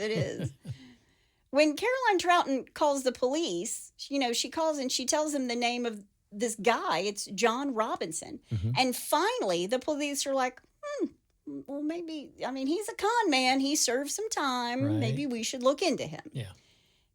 [SPEAKER 1] When Caroline Troughton calls the police, she calls and she tells them the name of this guy. It's John Robinson. Mm-hmm. And finally, the police are like, well, maybe, he's a con man. He served some time.
[SPEAKER 2] Right.
[SPEAKER 1] Maybe we should look into him.
[SPEAKER 2] Yeah.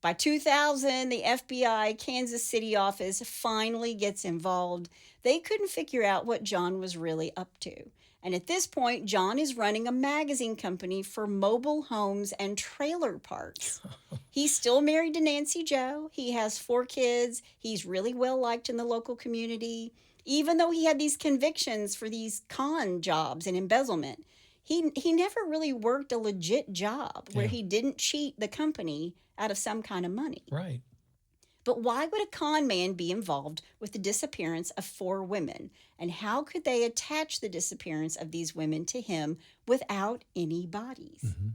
[SPEAKER 1] By 2000, the FBI Kansas City office finally gets involved. They couldn't figure out what John was really up to. And at this point, John is running a magazine company for mobile homes and trailer parks. He's still married to Nancy Jo. He has 4 kids. He's really well liked in the local community. Even though he had these convictions for these con jobs and embezzlement, he never really worked a legit job where he didn't cheat the company out of some kind of money.
[SPEAKER 2] Right.
[SPEAKER 1] But why would a con man be involved with the disappearance of 4 women? And how could they attach the disappearance of these women to him without any bodies? Mm-hmm.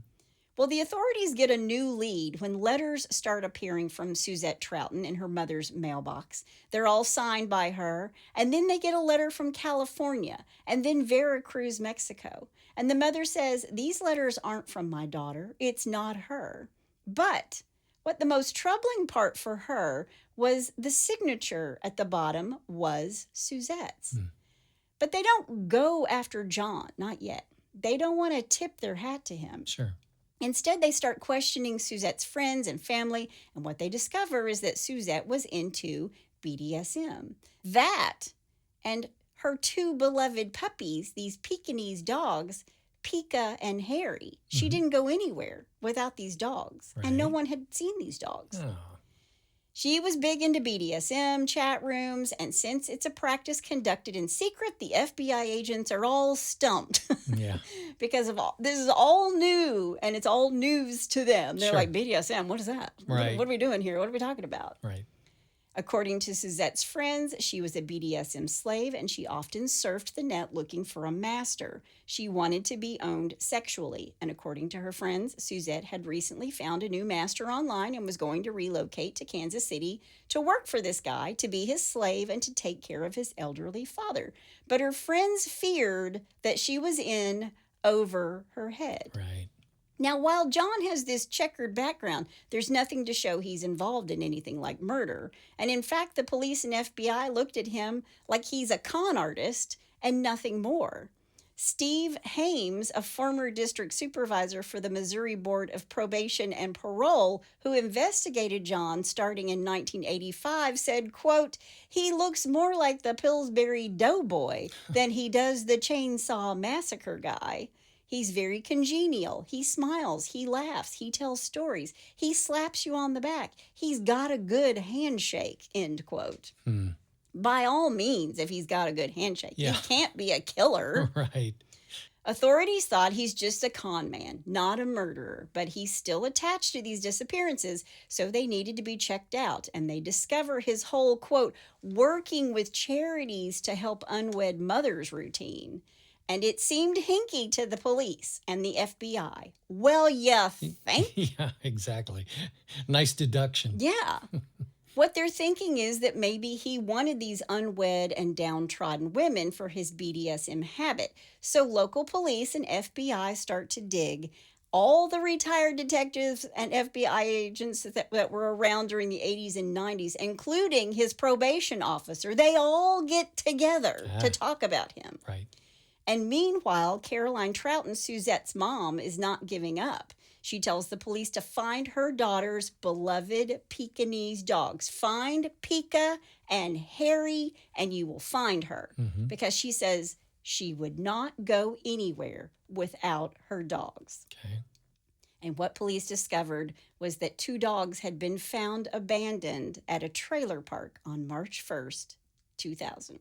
[SPEAKER 1] Well, the authorities get a new lead when letters start appearing from Suzette Troughton in her mother's mailbox. They're all signed by her. And then they get a letter from California and then Veracruz, Mexico. And the mother says, these letters aren't from my daughter. It's not her. But what the most troubling part for her was the signature at the bottom was Suzette's. But they don't go after John, not yet. They don't want to tip their hat to him.
[SPEAKER 2] Sure.
[SPEAKER 1] Instead, they start questioning Suzette's friends and family, and what they discover is that Suzette was into BDSM. That and her 2 beloved puppies, these Pekingese dogs, Pika and Harry. She didn't go anywhere without these dogs, and no one had seen these dogs.
[SPEAKER 2] Oh.
[SPEAKER 1] She was big into BDSM chat rooms, and since it's a practice conducted in secret, the FBI agents are all stumped.
[SPEAKER 2] Yeah.
[SPEAKER 1] Because this is all new, and it's all news to them. They're
[SPEAKER 2] Sure.
[SPEAKER 1] like, BDSM, what is that?
[SPEAKER 2] Right.
[SPEAKER 1] What are we doing here? What are we talking about?
[SPEAKER 2] Right.
[SPEAKER 1] According to Suzette's friends, she was a BDSM slave, and she often surfed the net looking for a master. She wanted to be owned sexually, and according to her friends, Suzette had recently found a new master online and was going to relocate to Kansas City to work for this guy, to be his slave, and to take care of his elderly father. But her friends feared that she was in over her head.
[SPEAKER 2] Right.
[SPEAKER 1] Now, while John has this checkered background, there's nothing to show he's involved in anything like murder. And in fact, the police and FBI looked at him like he's a con artist and nothing more. Steve Hames, a former district supervisor for the Missouri Board of Probation and Parole, who investigated John starting in 1985, said, quote, "He looks more like the Pillsbury Doughboy than he does the Chainsaw Massacre guy. He's very congenial. He smiles. He laughs. He tells stories. He slaps you on the back. He's got a good handshake," end quote. By all means, if he's got a good handshake.
[SPEAKER 2] Yeah.
[SPEAKER 1] He can't be a killer.
[SPEAKER 2] Right.
[SPEAKER 1] Authorities thought he's just a con man, not a murderer, but he's still attached to these disappearances, so they needed to be checked out. And they discover his whole, quote, working with charities to help unwed mothers routine. And it seemed hinky to the police and the FBI. Well, you think?
[SPEAKER 2] Yeah, exactly. Nice deduction.
[SPEAKER 1] Yeah. What they're thinking is that maybe he wanted these unwed and downtrodden women for his BDSM habit. So local police and FBI start to dig. All the retired detectives and FBI agents that were around during the 80s and 90s, including his probation officer, they all get together to talk about him.
[SPEAKER 2] Right.
[SPEAKER 1] And meanwhile, Caroline Troughton, Suzette's mom, is not giving up. She tells the police to find her daughter's beloved Pekingese dogs. Find Pika and Harry, and you will find her. Because she says she would not go anywhere without her dogs.
[SPEAKER 2] Okay.
[SPEAKER 1] And what police discovered was that 2 dogs had been found abandoned at a trailer park on March 1st, 2000,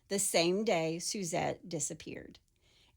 [SPEAKER 1] the same day Suzette disappeared.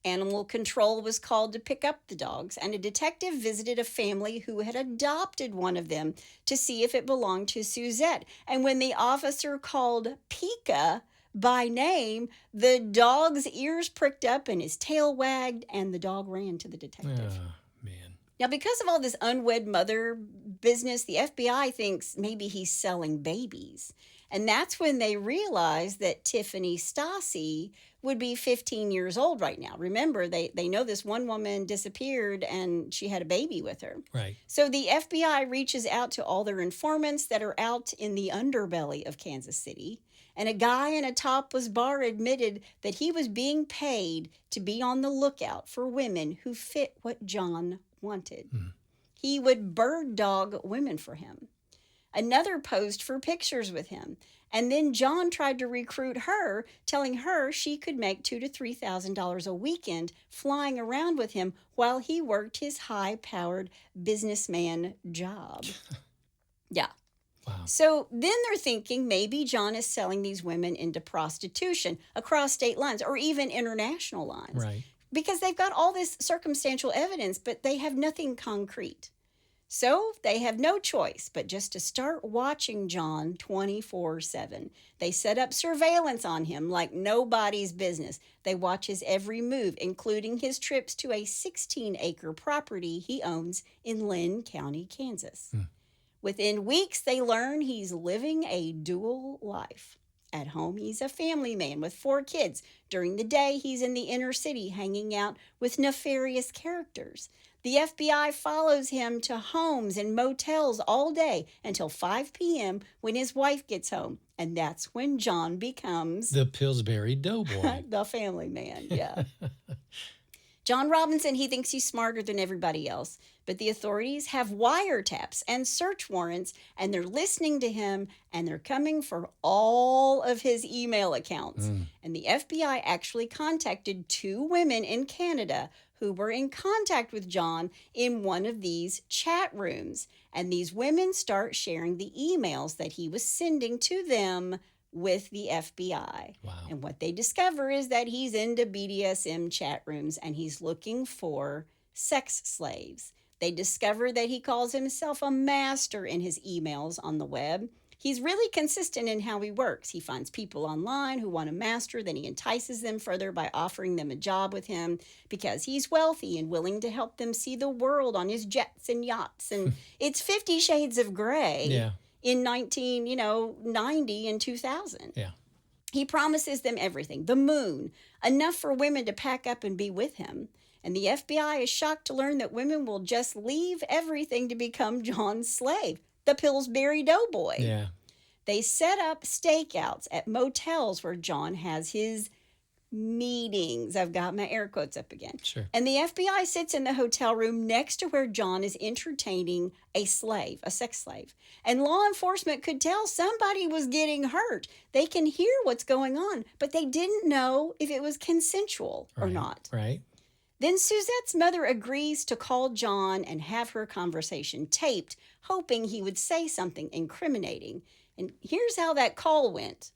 [SPEAKER 1] Animal control was called to pick up the dogs, and a detective visited a family who had adopted one of them to see if it belonged to Suzette. And when the officer called Pika by name, the dog's ears pricked up and his tail wagged, and the dog ran to the detective.
[SPEAKER 2] Oh, man.
[SPEAKER 1] Now, because of all this unwed mother business, the FBI thinks maybe he's selling babies. And that's when they realized that Tiffany Stasi would be 15 years old right now. Remember, they know this one woman disappeared and she had a baby with her.
[SPEAKER 2] Right.
[SPEAKER 1] So the FBI reaches out to all their informants that are out in the underbelly of Kansas City. And a guy in a topless bar admitted that he was being paid to be on the lookout for women who fit what John wanted. He would bird dog women for him. Another posed for pictures with him. And then John tried to recruit her, telling her she could make $2,000 to $3,000 a weekend flying around with him while he worked his high-powered businessman job. Yeah.
[SPEAKER 2] Wow.
[SPEAKER 1] So then they're thinking maybe John is selling these women into prostitution across state lines or even international lines.
[SPEAKER 2] Right.
[SPEAKER 1] Because they've got all this circumstantial evidence, but they have nothing concrete. So they have no choice but just to start watching John 24/7. They set up surveillance on him like nobody's business. They watch his every move, including his trips to a 16-acre property he owns in Lynn County, Kansas. Within weeks, they learn he's living a dual life. At home, he's a family man with 4 kids. During the day, he's in the inner city hanging out with nefarious characters. The FBI follows him to homes and motels all day until 5 p.m. when his wife gets home. And that's when John becomes
[SPEAKER 2] the Pillsbury Doughboy.
[SPEAKER 1] the family man, yeah. John Robinson, he thinks he's smarter than everybody else, but the authorities have wiretaps and search warrants, and they're listening to him, and they're coming for all of his email accounts. And the FBI actually contacted 2 women in Canada who were in contact with John in one of these chat rooms. And these women start sharing the emails that he was sending to them with the FBI.
[SPEAKER 2] Wow.
[SPEAKER 1] And what they discover is that he's into BDSM chat rooms and he's looking for sex slaves. They discover that he calls himself a master in his emails on the web. He's really consistent in how he works. He finds people online who want a master, then he entices them further by offering them a job with him because he's wealthy and willing to help them see the world on his jets and yachts. And it's 50 Shades of Grey.
[SPEAKER 2] Yeah.
[SPEAKER 1] In 1990 and 2000.
[SPEAKER 2] Yeah.
[SPEAKER 1] He promises them everything, the moon, enough for women to pack up and be with him. And the FBI is shocked to learn that women will just leave everything to become John's slave, the Pillsbury Doughboy.
[SPEAKER 2] Yeah.
[SPEAKER 1] They set up stakeouts at motels where John has his meetings. I've got my air quotes up again.
[SPEAKER 2] Sure.
[SPEAKER 1] And the FBI sits in the hotel room next to where John is entertaining a slave, a sex slave. And law enforcement could tell somebody was getting hurt. They can hear what's going on, but they didn't know if it was consensual or not.
[SPEAKER 2] Right.
[SPEAKER 1] Then Suzette's mother agrees to call John and have her conversation taped, hoping he would say something incriminating. And here's how that call went.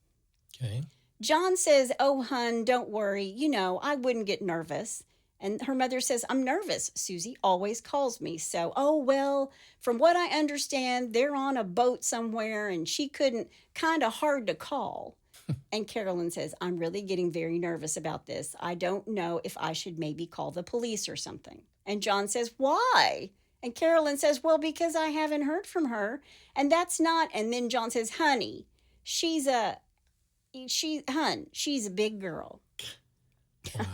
[SPEAKER 2] Okay.
[SPEAKER 1] John says, "Oh, hun, don't worry. You know, I wouldn't get nervous." And her mother says, "I'm nervous. Susie always calls me. So, oh, well, from what I understand, they're on a boat somewhere and she couldn't, kind of hard to call." And Carolyn says, I'm really getting very nervous about this. I don't know if I should maybe call the police or something. And John says, why? And Carolyn says, well, because I haven't heard from her. And that's not, and then John says, honey, she's a big girl.
[SPEAKER 2] Wow.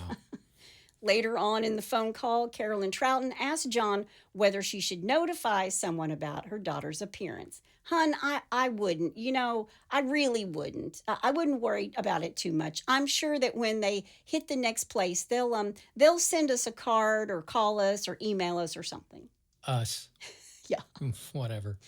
[SPEAKER 1] Later on in the phone call, Carolyn Troughton asked John whether she should notify someone about her daughter's appearance. Hun, I wouldn't. I really wouldn't. I wouldn't worry about it too much. I'm sure that when they hit the next place, they'll send us a card or call us or email us or something.
[SPEAKER 2] Us.
[SPEAKER 1] Yeah.
[SPEAKER 2] Whatever.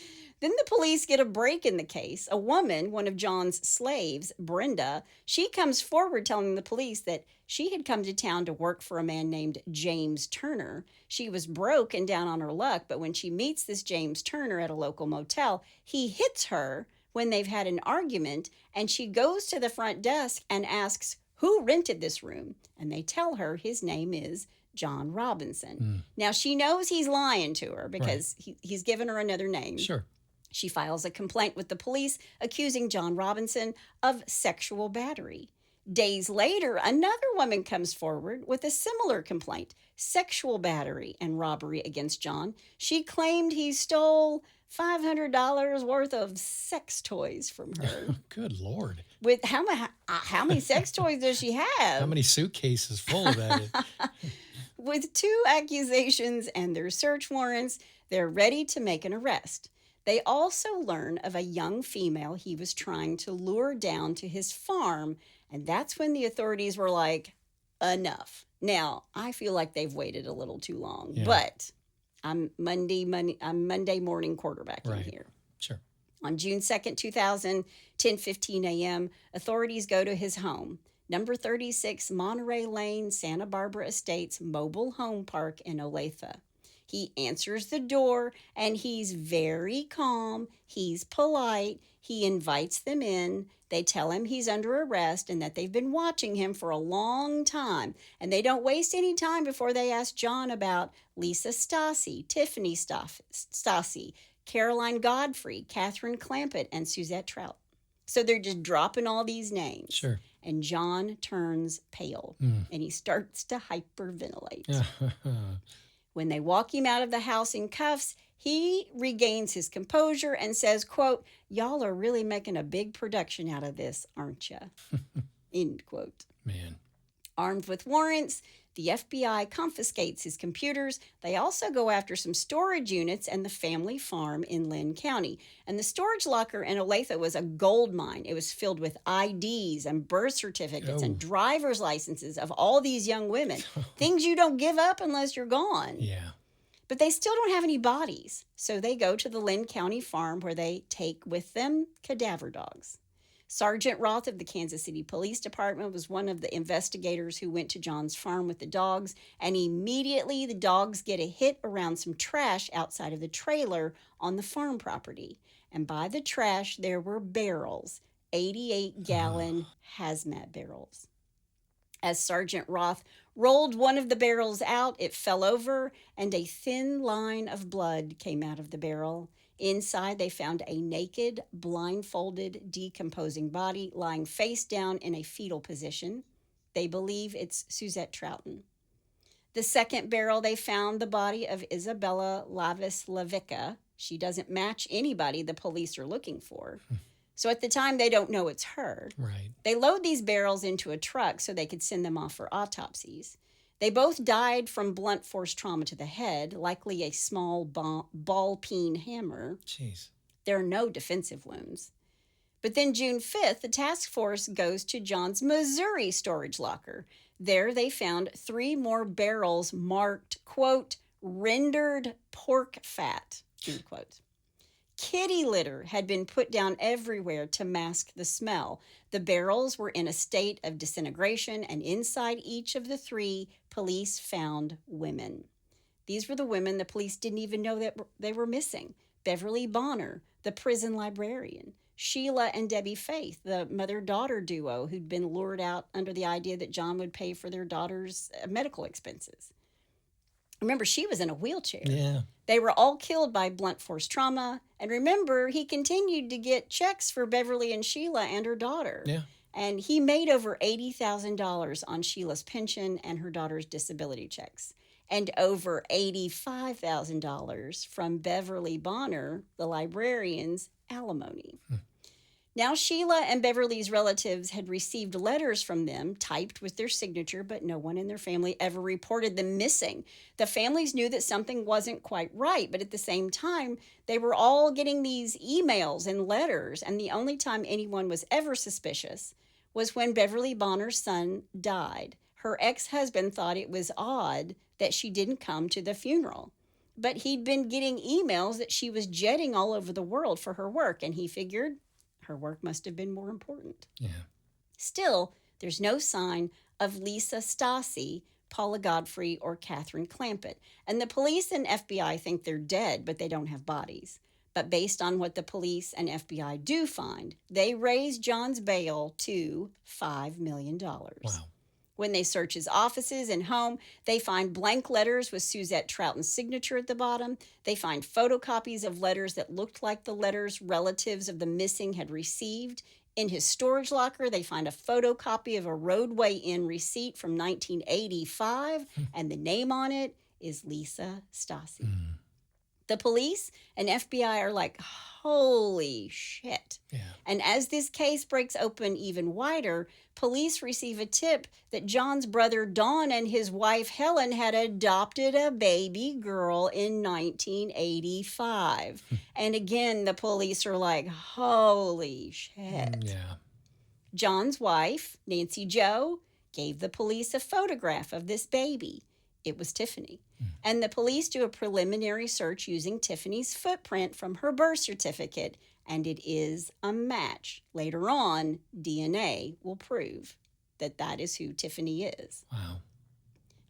[SPEAKER 1] Then the police get a break in the case. A woman, one of John's slaves, Brenda, she comes forward telling the police that she had come to town to work for a man named James Turner. She was broke and down on her luck, but when she meets this James Turner at a local motel, he hits her when they've had an argument, and she goes to the front desk and asks, who rented this room? And they tell her his name is John Robinson. Now, she knows he's lying to her because he's given her another name.
[SPEAKER 2] Sure.
[SPEAKER 1] She files a complaint with the police accusing John Robinson of sexual battery. Days later, another woman comes forward with a similar complaint, sexual battery and robbery against John. She claimed he stole $500 worth of sex toys from her.
[SPEAKER 2] Good Lord.
[SPEAKER 1] With how many sex toys does she have?
[SPEAKER 2] How many suitcases full of that?
[SPEAKER 1] With 2 accusations and their search warrants, they're ready to make an arrest. They also learn of a young female he was trying to lure down to his farm, and that's when the authorities were like, enough. Now, I feel like they've waited a little too long, but I'm Monday morning quarterbacking here.
[SPEAKER 2] Sure.
[SPEAKER 1] On June 2nd, 2000, 10:15 a.m., authorities go to his home, number 36 Monterey Lane, Santa Barbara Estates Mobile Home Park in Olathe. He answers the door, and he's very calm. He's polite. He invites them in. They tell him he's under arrest and that they've been watching him for a long time. And they don't waste any time before they ask John about Lisa Stasi, Tiffany Stasi, Caroline Godfrey, Catherine Clampett, and Suzette Trout. So they're just dropping all these names.
[SPEAKER 2] Sure.
[SPEAKER 1] And John turns pale, and he starts to hyperventilate. When they walk him out of the house in cuffs, he regains his composure and says, quote, y'all are really making a big production out of this, aren't you? End quote.
[SPEAKER 2] Man.
[SPEAKER 1] Armed with warrants, the FBI confiscates his computers. They also go after some storage units and the family farm in Lynn County. And the storage locker in Olathe was a gold mine. It was filled with IDs and birth certificates and driver's licenses of all these young women. Things you don't give up unless you're gone.
[SPEAKER 2] Yeah.
[SPEAKER 1] But they still don't have any bodies. So they go to the Lynn County farm where they take with them cadaver dogs. Sergeant Roth of the Kansas City Police Department was one of the investigators who went to John's farm with the dogs, and immediately the dogs get a hit around some trash outside of the trailer on the farm property. And by the trash, there were barrels, 88-gallon hazmat barrels. As Sergeant Roth rolled one of the barrels out, it fell over, and a thin line of blood came out of the barrel. Inside, they found a naked, blindfolded, decomposing body lying face down in a fetal position. They believe it's Suzette Troughton. The second barrel, they found the body of Isabella Lewicka. She doesn't match anybody the police are looking for. So at the time, they don't know it's her.
[SPEAKER 2] Right.
[SPEAKER 1] They load these barrels into a truck so they could send them off for autopsies. They both died from blunt force trauma to the head, likely a small ball-peen hammer.
[SPEAKER 2] Jeez.
[SPEAKER 1] There are no defensive wounds. But then June 5th, the task force goes to John's Missouri storage locker. There they found 3 more barrels marked, quote, rendered pork fat, end quote. Kitty litter had been put down everywhere to mask the smell. The barrels were in a state of disintegration, and inside each of the 3, police found women. These were the women the police didn't even know that they were missing. Beverly Bonner, the prison librarian. Sheila and Debbie Faith, the mother-daughter duo who'd been lured out under the idea that John would pay for their daughter's medical expenses. Remember, she was in a wheelchair.
[SPEAKER 2] Yeah.
[SPEAKER 1] They were all killed by blunt force trauma. And remember, he continued to get checks for Beverly and Sheila and her daughter.
[SPEAKER 2] Yeah.
[SPEAKER 1] And he made over $80,000 on Sheila's pension and her daughter's disability checks, and over $85,000 from Beverly Bonner, the librarian's alimony. Now, Sheila and Beverly's relatives had received letters from them typed with their signature, but no one in their family ever reported them missing. The families knew that something wasn't quite right, but at the same time, they were all getting these emails and letters, and the only time anyone was ever suspicious was when Beverly Bonner's son died. Her ex-husband thought it was odd that she didn't come to the funeral, but he'd been getting emails that she was jetting all over the world for her work, and he figured her work must have been more important.
[SPEAKER 2] Yeah.
[SPEAKER 1] Still, there's no sign of Lisa Stasi, Paula Godfrey, or Catherine Clampett. And the police and FBI think they're dead, but they don't have bodies. But based on what the police and FBI do find, they raise John's bail to $5 million.
[SPEAKER 2] Wow.
[SPEAKER 1] When they search his offices and home, they find blank letters with Suzette Troughton's signature at the bottom. They find photocopies of letters that looked like the letters relatives of the missing had received. In his storage locker, they find a photocopy of a Roadway Inn receipt from 1985, and the name on it is Lisa Stasi. The police and FBI are like, holy shit.
[SPEAKER 2] Yeah.
[SPEAKER 1] And as this case breaks open even wider, police receive a tip that John's brother Don and his wife Helen had adopted a baby girl in 1985. And again, the police are like, holy shit.
[SPEAKER 2] Yeah.
[SPEAKER 1] John's wife, Nancy Jo, gave the police a photograph of this baby. It was Tiffany. And the police do a preliminary search using Tiffany's footprint from her birth certificate, and it is a match. Later on, DNA will prove that that is who Tiffany is.
[SPEAKER 2] Wow.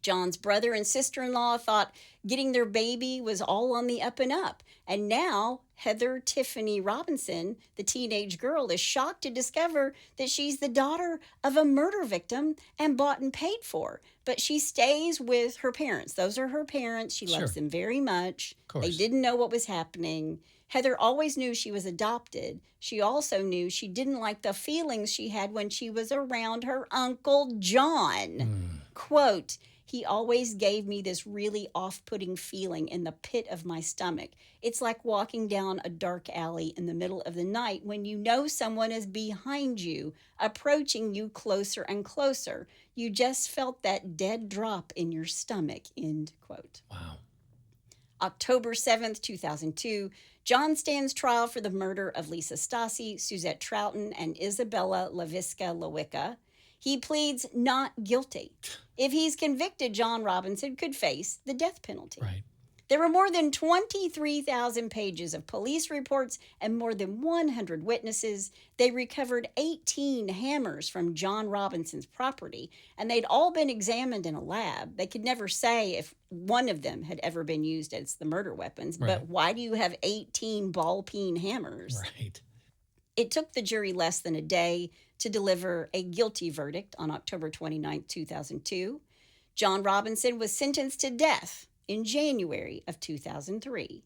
[SPEAKER 1] John's brother and sister-in-law thought getting their baby was all on the up and up. And now Heather Tiffany Robinson, the teenage girl, is shocked to discover that she's the daughter of a murder victim and bought and paid for. But she stays with her parents. Those are her parents. She loves them very much.
[SPEAKER 2] Of course.
[SPEAKER 1] They didn't know what was happening. Heather always knew she was adopted. She also knew she didn't like the feelings she had when she was around her Uncle John. Quote, "He always gave me this really off-putting feeling in the pit of my stomach. It's like walking down a dark alley in the middle of the night when you know someone is behind you, approaching you closer and closer. You just felt that dead drop in your stomach," end quote.
[SPEAKER 2] Wow.
[SPEAKER 1] October 7th, 2002, John stands trial for the murder of Lisa Stasi, Suzette Troughton, and Isabella Lewicka. He pleads not guilty. If he's convicted, John Robinson could face the death penalty.
[SPEAKER 2] Right.
[SPEAKER 1] There were more than 23,000 pages of police reports and more than 100 witnesses. They recovered 18 hammers from John Robinson's property, and they'd all been examined in a lab. They could never say if one of them had ever been used as the murder weapons,
[SPEAKER 2] Right.
[SPEAKER 1] but why do you have 18 ball-peen hammers?
[SPEAKER 2] Right.
[SPEAKER 1] It took the jury less than a day to deliver a guilty verdict on October 29, 2002. John Robinson was sentenced to death in January of 2003.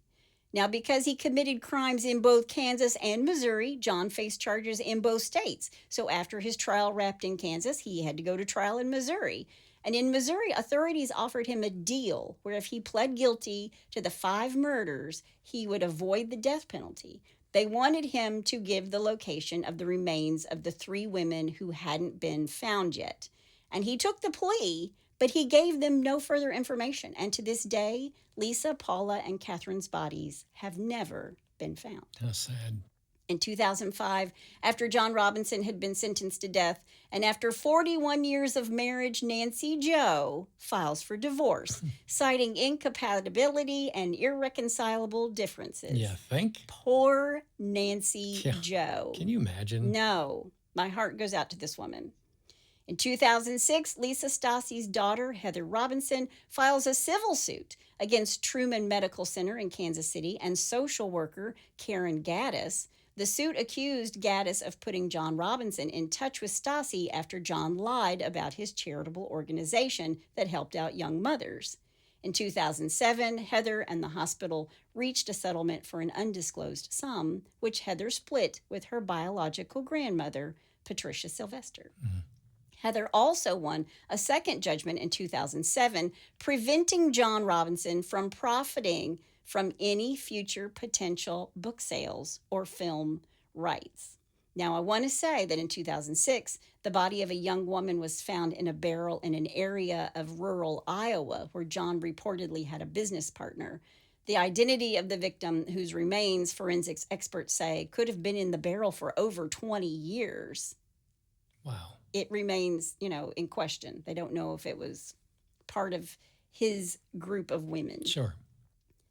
[SPEAKER 1] Now, because he committed crimes in both Kansas and Missouri, John faced charges in both states. So after his trial wrapped in Kansas, he had to go to trial in Missouri. And in Missouri, authorities offered him a deal where if he pled guilty to the 5 murders, he would avoid the death penalty. They wanted him to give the location of the remains of the 3 women who hadn't been found yet. And he took the plea, but he gave them no further information. And to this day, Lisa, Paula, and Catherine's bodies have never been found.
[SPEAKER 2] How sad.
[SPEAKER 1] In 2005, after John Robinson had been sentenced to death, and after 41 years of marriage, Nancy Jo files for divorce, citing incompatibility and irreconcilable differences.
[SPEAKER 2] Yeah, think?
[SPEAKER 1] Poor Nancy
[SPEAKER 2] Yeah.
[SPEAKER 1] Jo.
[SPEAKER 2] Can you imagine?
[SPEAKER 1] No, my heart goes out to this woman. In 2006, Lisa Stasi's daughter, Heather Robinson, files a civil suit against Truman Medical Center in Kansas City and social worker Karen Gaddis. The suit accused Gaddis of putting John Robinson in touch with Stasi after John lied about his charitable organization that helped out young mothers. In 2007, Heather and the hospital reached a settlement for an undisclosed sum, which Heather split with her biological grandmother, Patricia Sylvester. Heather also won a second judgment in 2007, preventing John Robinson from profiting from any future potential book sales or film rights. Now, I want to say that in 2006, the body of a young woman was found in a barrel in an area of rural Iowa where John reportedly had a business partner. The identity of the victim, whose remains forensics experts say could have been in the barrel for over 20 years.
[SPEAKER 2] Wow.
[SPEAKER 1] It remains, in question. They don't know if it was part of his group of women.
[SPEAKER 2] Sure.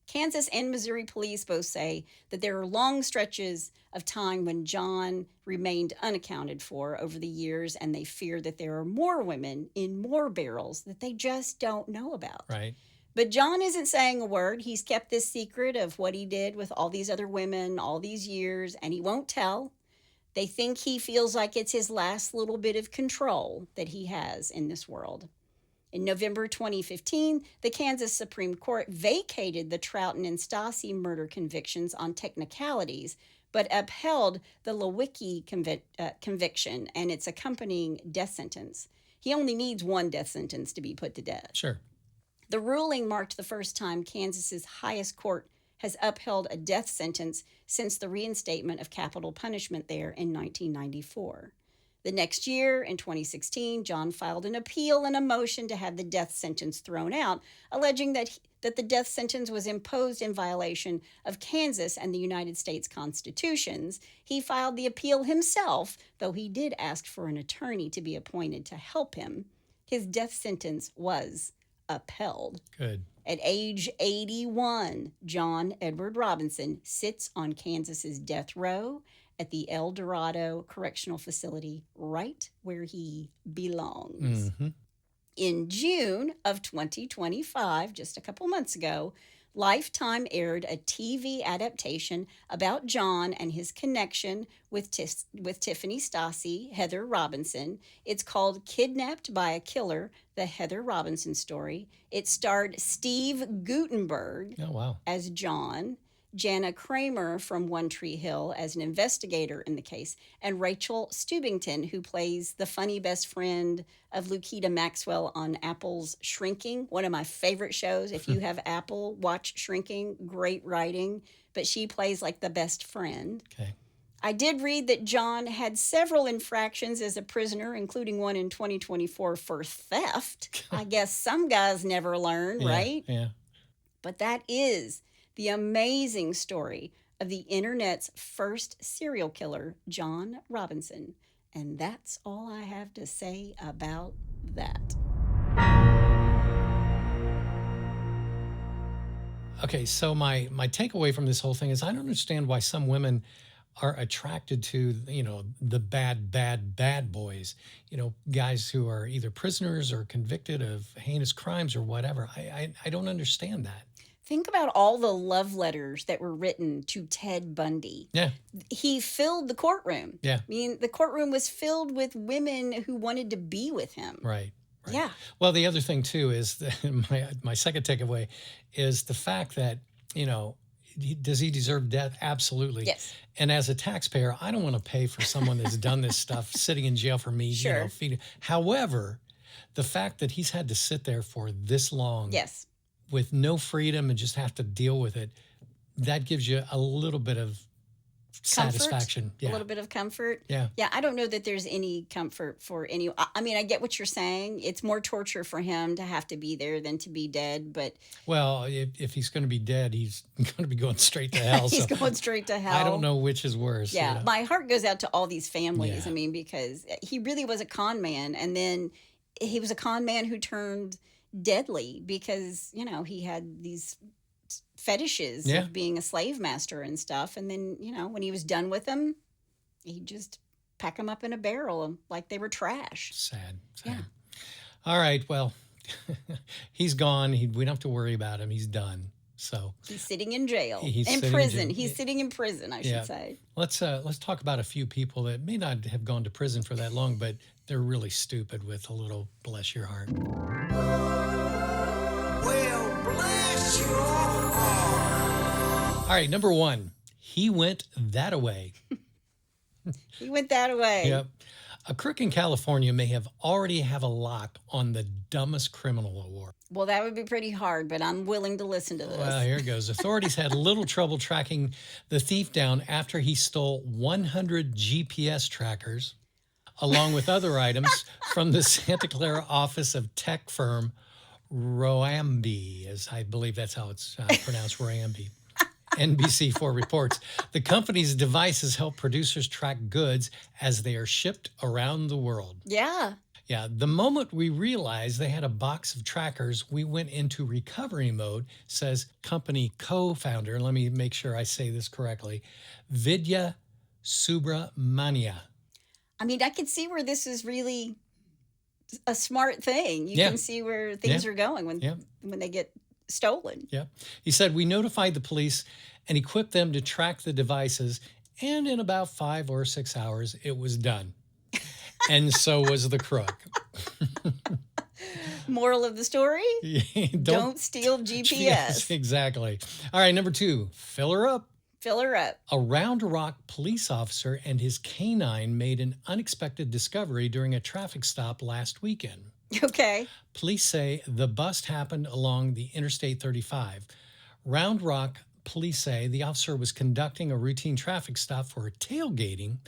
[SPEAKER 1] Kansas and Missouri police both say that there are long stretches of time when John remained unaccounted for over the years, and they fear that there are more women in more barrels that they just don't know about.
[SPEAKER 2] Right.
[SPEAKER 1] But John isn't saying a word. He's kept this secret of what he did with all these other women all these years, and he won't tell. They think he feels like it's his last little bit of control that he has in this world. In November 2015, the Kansas Supreme Court vacated the Troughton and Stasi murder convictions on technicalities, but upheld the Lewicka conviction and its accompanying death sentence. He only needs one death sentence to be put to death.
[SPEAKER 2] Sure.
[SPEAKER 1] The ruling marked the first time Kansas's highest court has upheld a death sentence since the reinstatement of capital punishment there in 1994. The next year, in 2016, John filed an appeal and a motion to have the death sentence thrown out, alleging that the death sentence was imposed in violation of Kansas and the United States constitutions. He filed the appeal himself, though he did ask for an attorney to be appointed to help him. His death sentence was upheld.
[SPEAKER 2] Good.
[SPEAKER 1] At age 81, John Edward Robinson sits on Kansas's death row at the El Dorado Correctional Facility, right where he belongs.
[SPEAKER 2] Mm-hmm.
[SPEAKER 1] In June of 2025, just a couple months ago, Lifetime aired a TV adaptation about John and his connection with Tiffany Stasi, Heather Robinson. It's called Kidnapped by a Killer, the Heather Robinson story. It starred Steve Guttenberg as John, Jana Kramer from One Tree Hill as an investigator in the case, and Rachel Stubington, who plays the funny best friend of Lukita Maxwell on Apple's Shrinking, one of my favorite shows. If you have Apple, watch Shrinking, great writing, but she plays like the best friend.
[SPEAKER 2] Okay.
[SPEAKER 1] I did read that John had several infractions as a prisoner, including one in 2024 for theft. I guess some guys never learn, right?
[SPEAKER 2] Yeah.
[SPEAKER 1] But that is the amazing story of the internet's first serial killer, John Robinson. And that's all I have to say about that.
[SPEAKER 2] Okay, so my takeaway from this whole thing is I don't understand why some women are attracted to, the bad boys, guys who are either prisoners or convicted of heinous crimes or whatever. I don't understand that.
[SPEAKER 1] Think about all the love letters that were written to Ted Bundy.
[SPEAKER 2] Yeah.
[SPEAKER 1] He filled the courtroom.
[SPEAKER 2] Yeah.
[SPEAKER 1] I mean, the courtroom was filled with women who wanted to be with him.
[SPEAKER 2] Right.
[SPEAKER 1] Yeah.
[SPEAKER 2] Well, the other thing, too, is my second takeaway is the fact that, does he deserve death? Absolutely.
[SPEAKER 1] Yes.
[SPEAKER 2] And as a taxpayer, I don't want to pay for someone that's done this stuff, sitting in jail for me,
[SPEAKER 1] Sure.
[SPEAKER 2] feeding. However, the fact that he's had to sit there for this long.
[SPEAKER 1] Yes.
[SPEAKER 2] With no freedom and just have to deal with it, that gives you a little bit of satisfaction.
[SPEAKER 1] A little bit of comfort.
[SPEAKER 2] Yeah.
[SPEAKER 1] Yeah, I don't know that there's any comfort for any. I mean, I get what you're saying. It's more torture for him to have to be there than to be dead. But
[SPEAKER 2] well, if he's going to be dead, he's going to be going straight to hell.
[SPEAKER 1] He's going straight to hell.
[SPEAKER 2] I don't know which is worse.
[SPEAKER 1] Yeah, my heart goes out to all these families.
[SPEAKER 2] Yeah.
[SPEAKER 1] I mean, because he really was a con man, and then he was a con man who turned deadly because he had these fetishes of being a slave master and stuff, and then when he was done with them, he'd just pack them up in a barrel like they were trash.
[SPEAKER 2] Sad.
[SPEAKER 1] Yeah.
[SPEAKER 2] All right, well, he's gone. We don't have to worry about him. He's done. So
[SPEAKER 1] he's sitting in jail.
[SPEAKER 2] He's
[SPEAKER 1] in
[SPEAKER 2] sitting
[SPEAKER 1] prison.
[SPEAKER 2] in
[SPEAKER 1] He's sitting in prison, I should say.
[SPEAKER 2] Let's talk about a few people that may not have gone to prison for that long, but they're really stupid with a little bless your heart.
[SPEAKER 10] Well, bless your heart.
[SPEAKER 2] All right, number one, he went that away.
[SPEAKER 1] He went that away.
[SPEAKER 2] Yep. A crook in California may have already have a lock on the dumbest criminal award.
[SPEAKER 1] Well, that would be pretty hard, but I'm willing to listen to this.
[SPEAKER 2] Well, here it goes. Authorities had little trouble tracking the thief down after he stole 100 GPS trackers, along with other items from the Santa Clara office of tech firm Roambi, as I believe that's how it's pronounced, Roambi. NBC4 reports the company's devices help producers track goods as they are shipped around the world.
[SPEAKER 1] Yeah.
[SPEAKER 2] Yeah, the moment we realized they had a box of trackers, we went into recovery mode, says company co-founder, let me make sure I say this correctly, Vidya Subramania.
[SPEAKER 1] I mean, I can see where this is really a smart thing. You
[SPEAKER 2] Yeah.
[SPEAKER 1] can see where things
[SPEAKER 2] Yeah.
[SPEAKER 1] are going when they get stolen.
[SPEAKER 2] Yeah. He said, we notified the police and equipped them to track the devices, and in about 5 or 6 hours, it was done. And so was the crook.
[SPEAKER 1] Moral of the story? Don't steal GPS.
[SPEAKER 2] Yes, exactly. All right, number 2, fill her up.
[SPEAKER 1] Fill her up.
[SPEAKER 2] A Round Rock police officer and his canine made an unexpected discovery during a traffic stop last weekend.
[SPEAKER 1] Okay.
[SPEAKER 2] Police say the bust happened along the Interstate 35. Round Rock police say the officer was conducting a routine traffic stop for a tailgating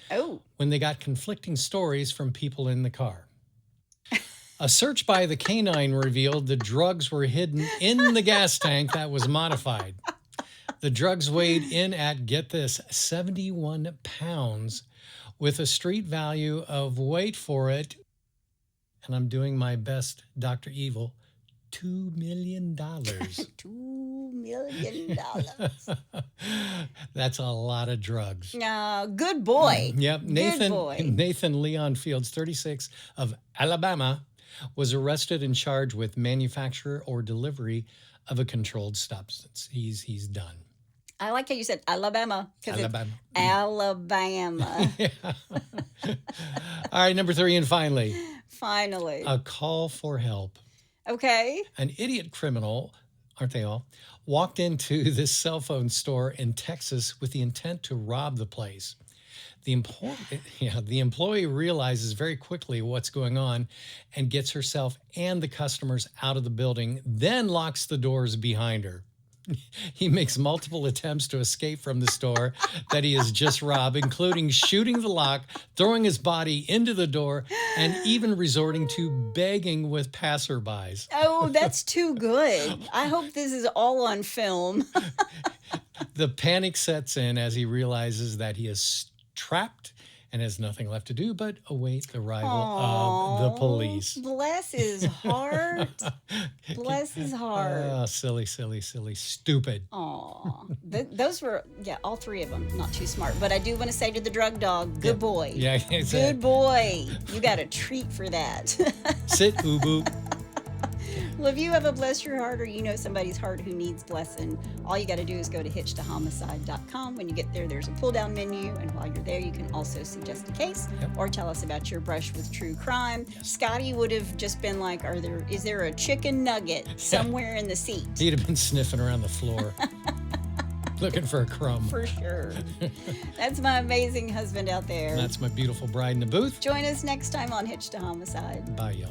[SPEAKER 2] when they got conflicting stories from people in the car. A search by the canine revealed the drugs were hidden in the gas tank that was modified. The drugs weighed in at, get this, 71 pounds with a street value of, wait for it, and I'm doing my best, Dr. Evil, $2 million.
[SPEAKER 1] $2 million.
[SPEAKER 2] That's a lot of drugs.
[SPEAKER 1] Good boy.
[SPEAKER 2] Yep.
[SPEAKER 1] Good boy.
[SPEAKER 2] Nathan Leon Fields, 36, of Alabama, was arrested and charged with manufacture or delivery of a controlled substance. He's done.
[SPEAKER 1] I like how you said Alabama.
[SPEAKER 2] Alabama.
[SPEAKER 1] It's Alabama.
[SPEAKER 2] All right, number 3, and finally.
[SPEAKER 1] Finally.
[SPEAKER 2] A call for help.
[SPEAKER 1] Okay.
[SPEAKER 2] An idiot criminal, aren't they all, walked into this cell phone store in Texas with the intent to rob the place. The employee realizes very quickly what's going on and gets herself and the customers out of the building, then locks the doors behind her. He makes multiple attempts to escape from the store that he has just robbed, including shooting the lock, throwing his body into the door, and even resorting to begging with passerbys.
[SPEAKER 1] Oh, that's too good. I hope this is all on film.
[SPEAKER 2] The panic sets in as he realizes that he is trapped and has nothing left to do but await the arrival of the police.
[SPEAKER 1] Bless his heart. Bless his heart.
[SPEAKER 2] Oh, silly, stupid.
[SPEAKER 1] Aw. Those were, all 3 of them. Not too smart. But I do want to say to the drug dog, good boy.
[SPEAKER 2] Yeah, exactly.
[SPEAKER 1] Good boy. You got a treat for that.
[SPEAKER 2] Sit, Ubu.
[SPEAKER 1] Well, if you have a bless your heart or you know somebody's heart who needs blessing, all you got to do is go to hitchtahomicide.com. When you get there, there's a pull-down menu, and while you're there, you can also suggest a case or tell us about your brush with true crime. Scotty would have just been like, is there a chicken nugget somewhere in the seat?
[SPEAKER 2] He'd have been sniffing around the floor. Looking for a crumb.
[SPEAKER 1] For sure. That's my amazing husband out there.
[SPEAKER 2] That's my beautiful bride in the booth.
[SPEAKER 1] Join us next time on Hitch to Homicide.
[SPEAKER 2] Bye, y'all.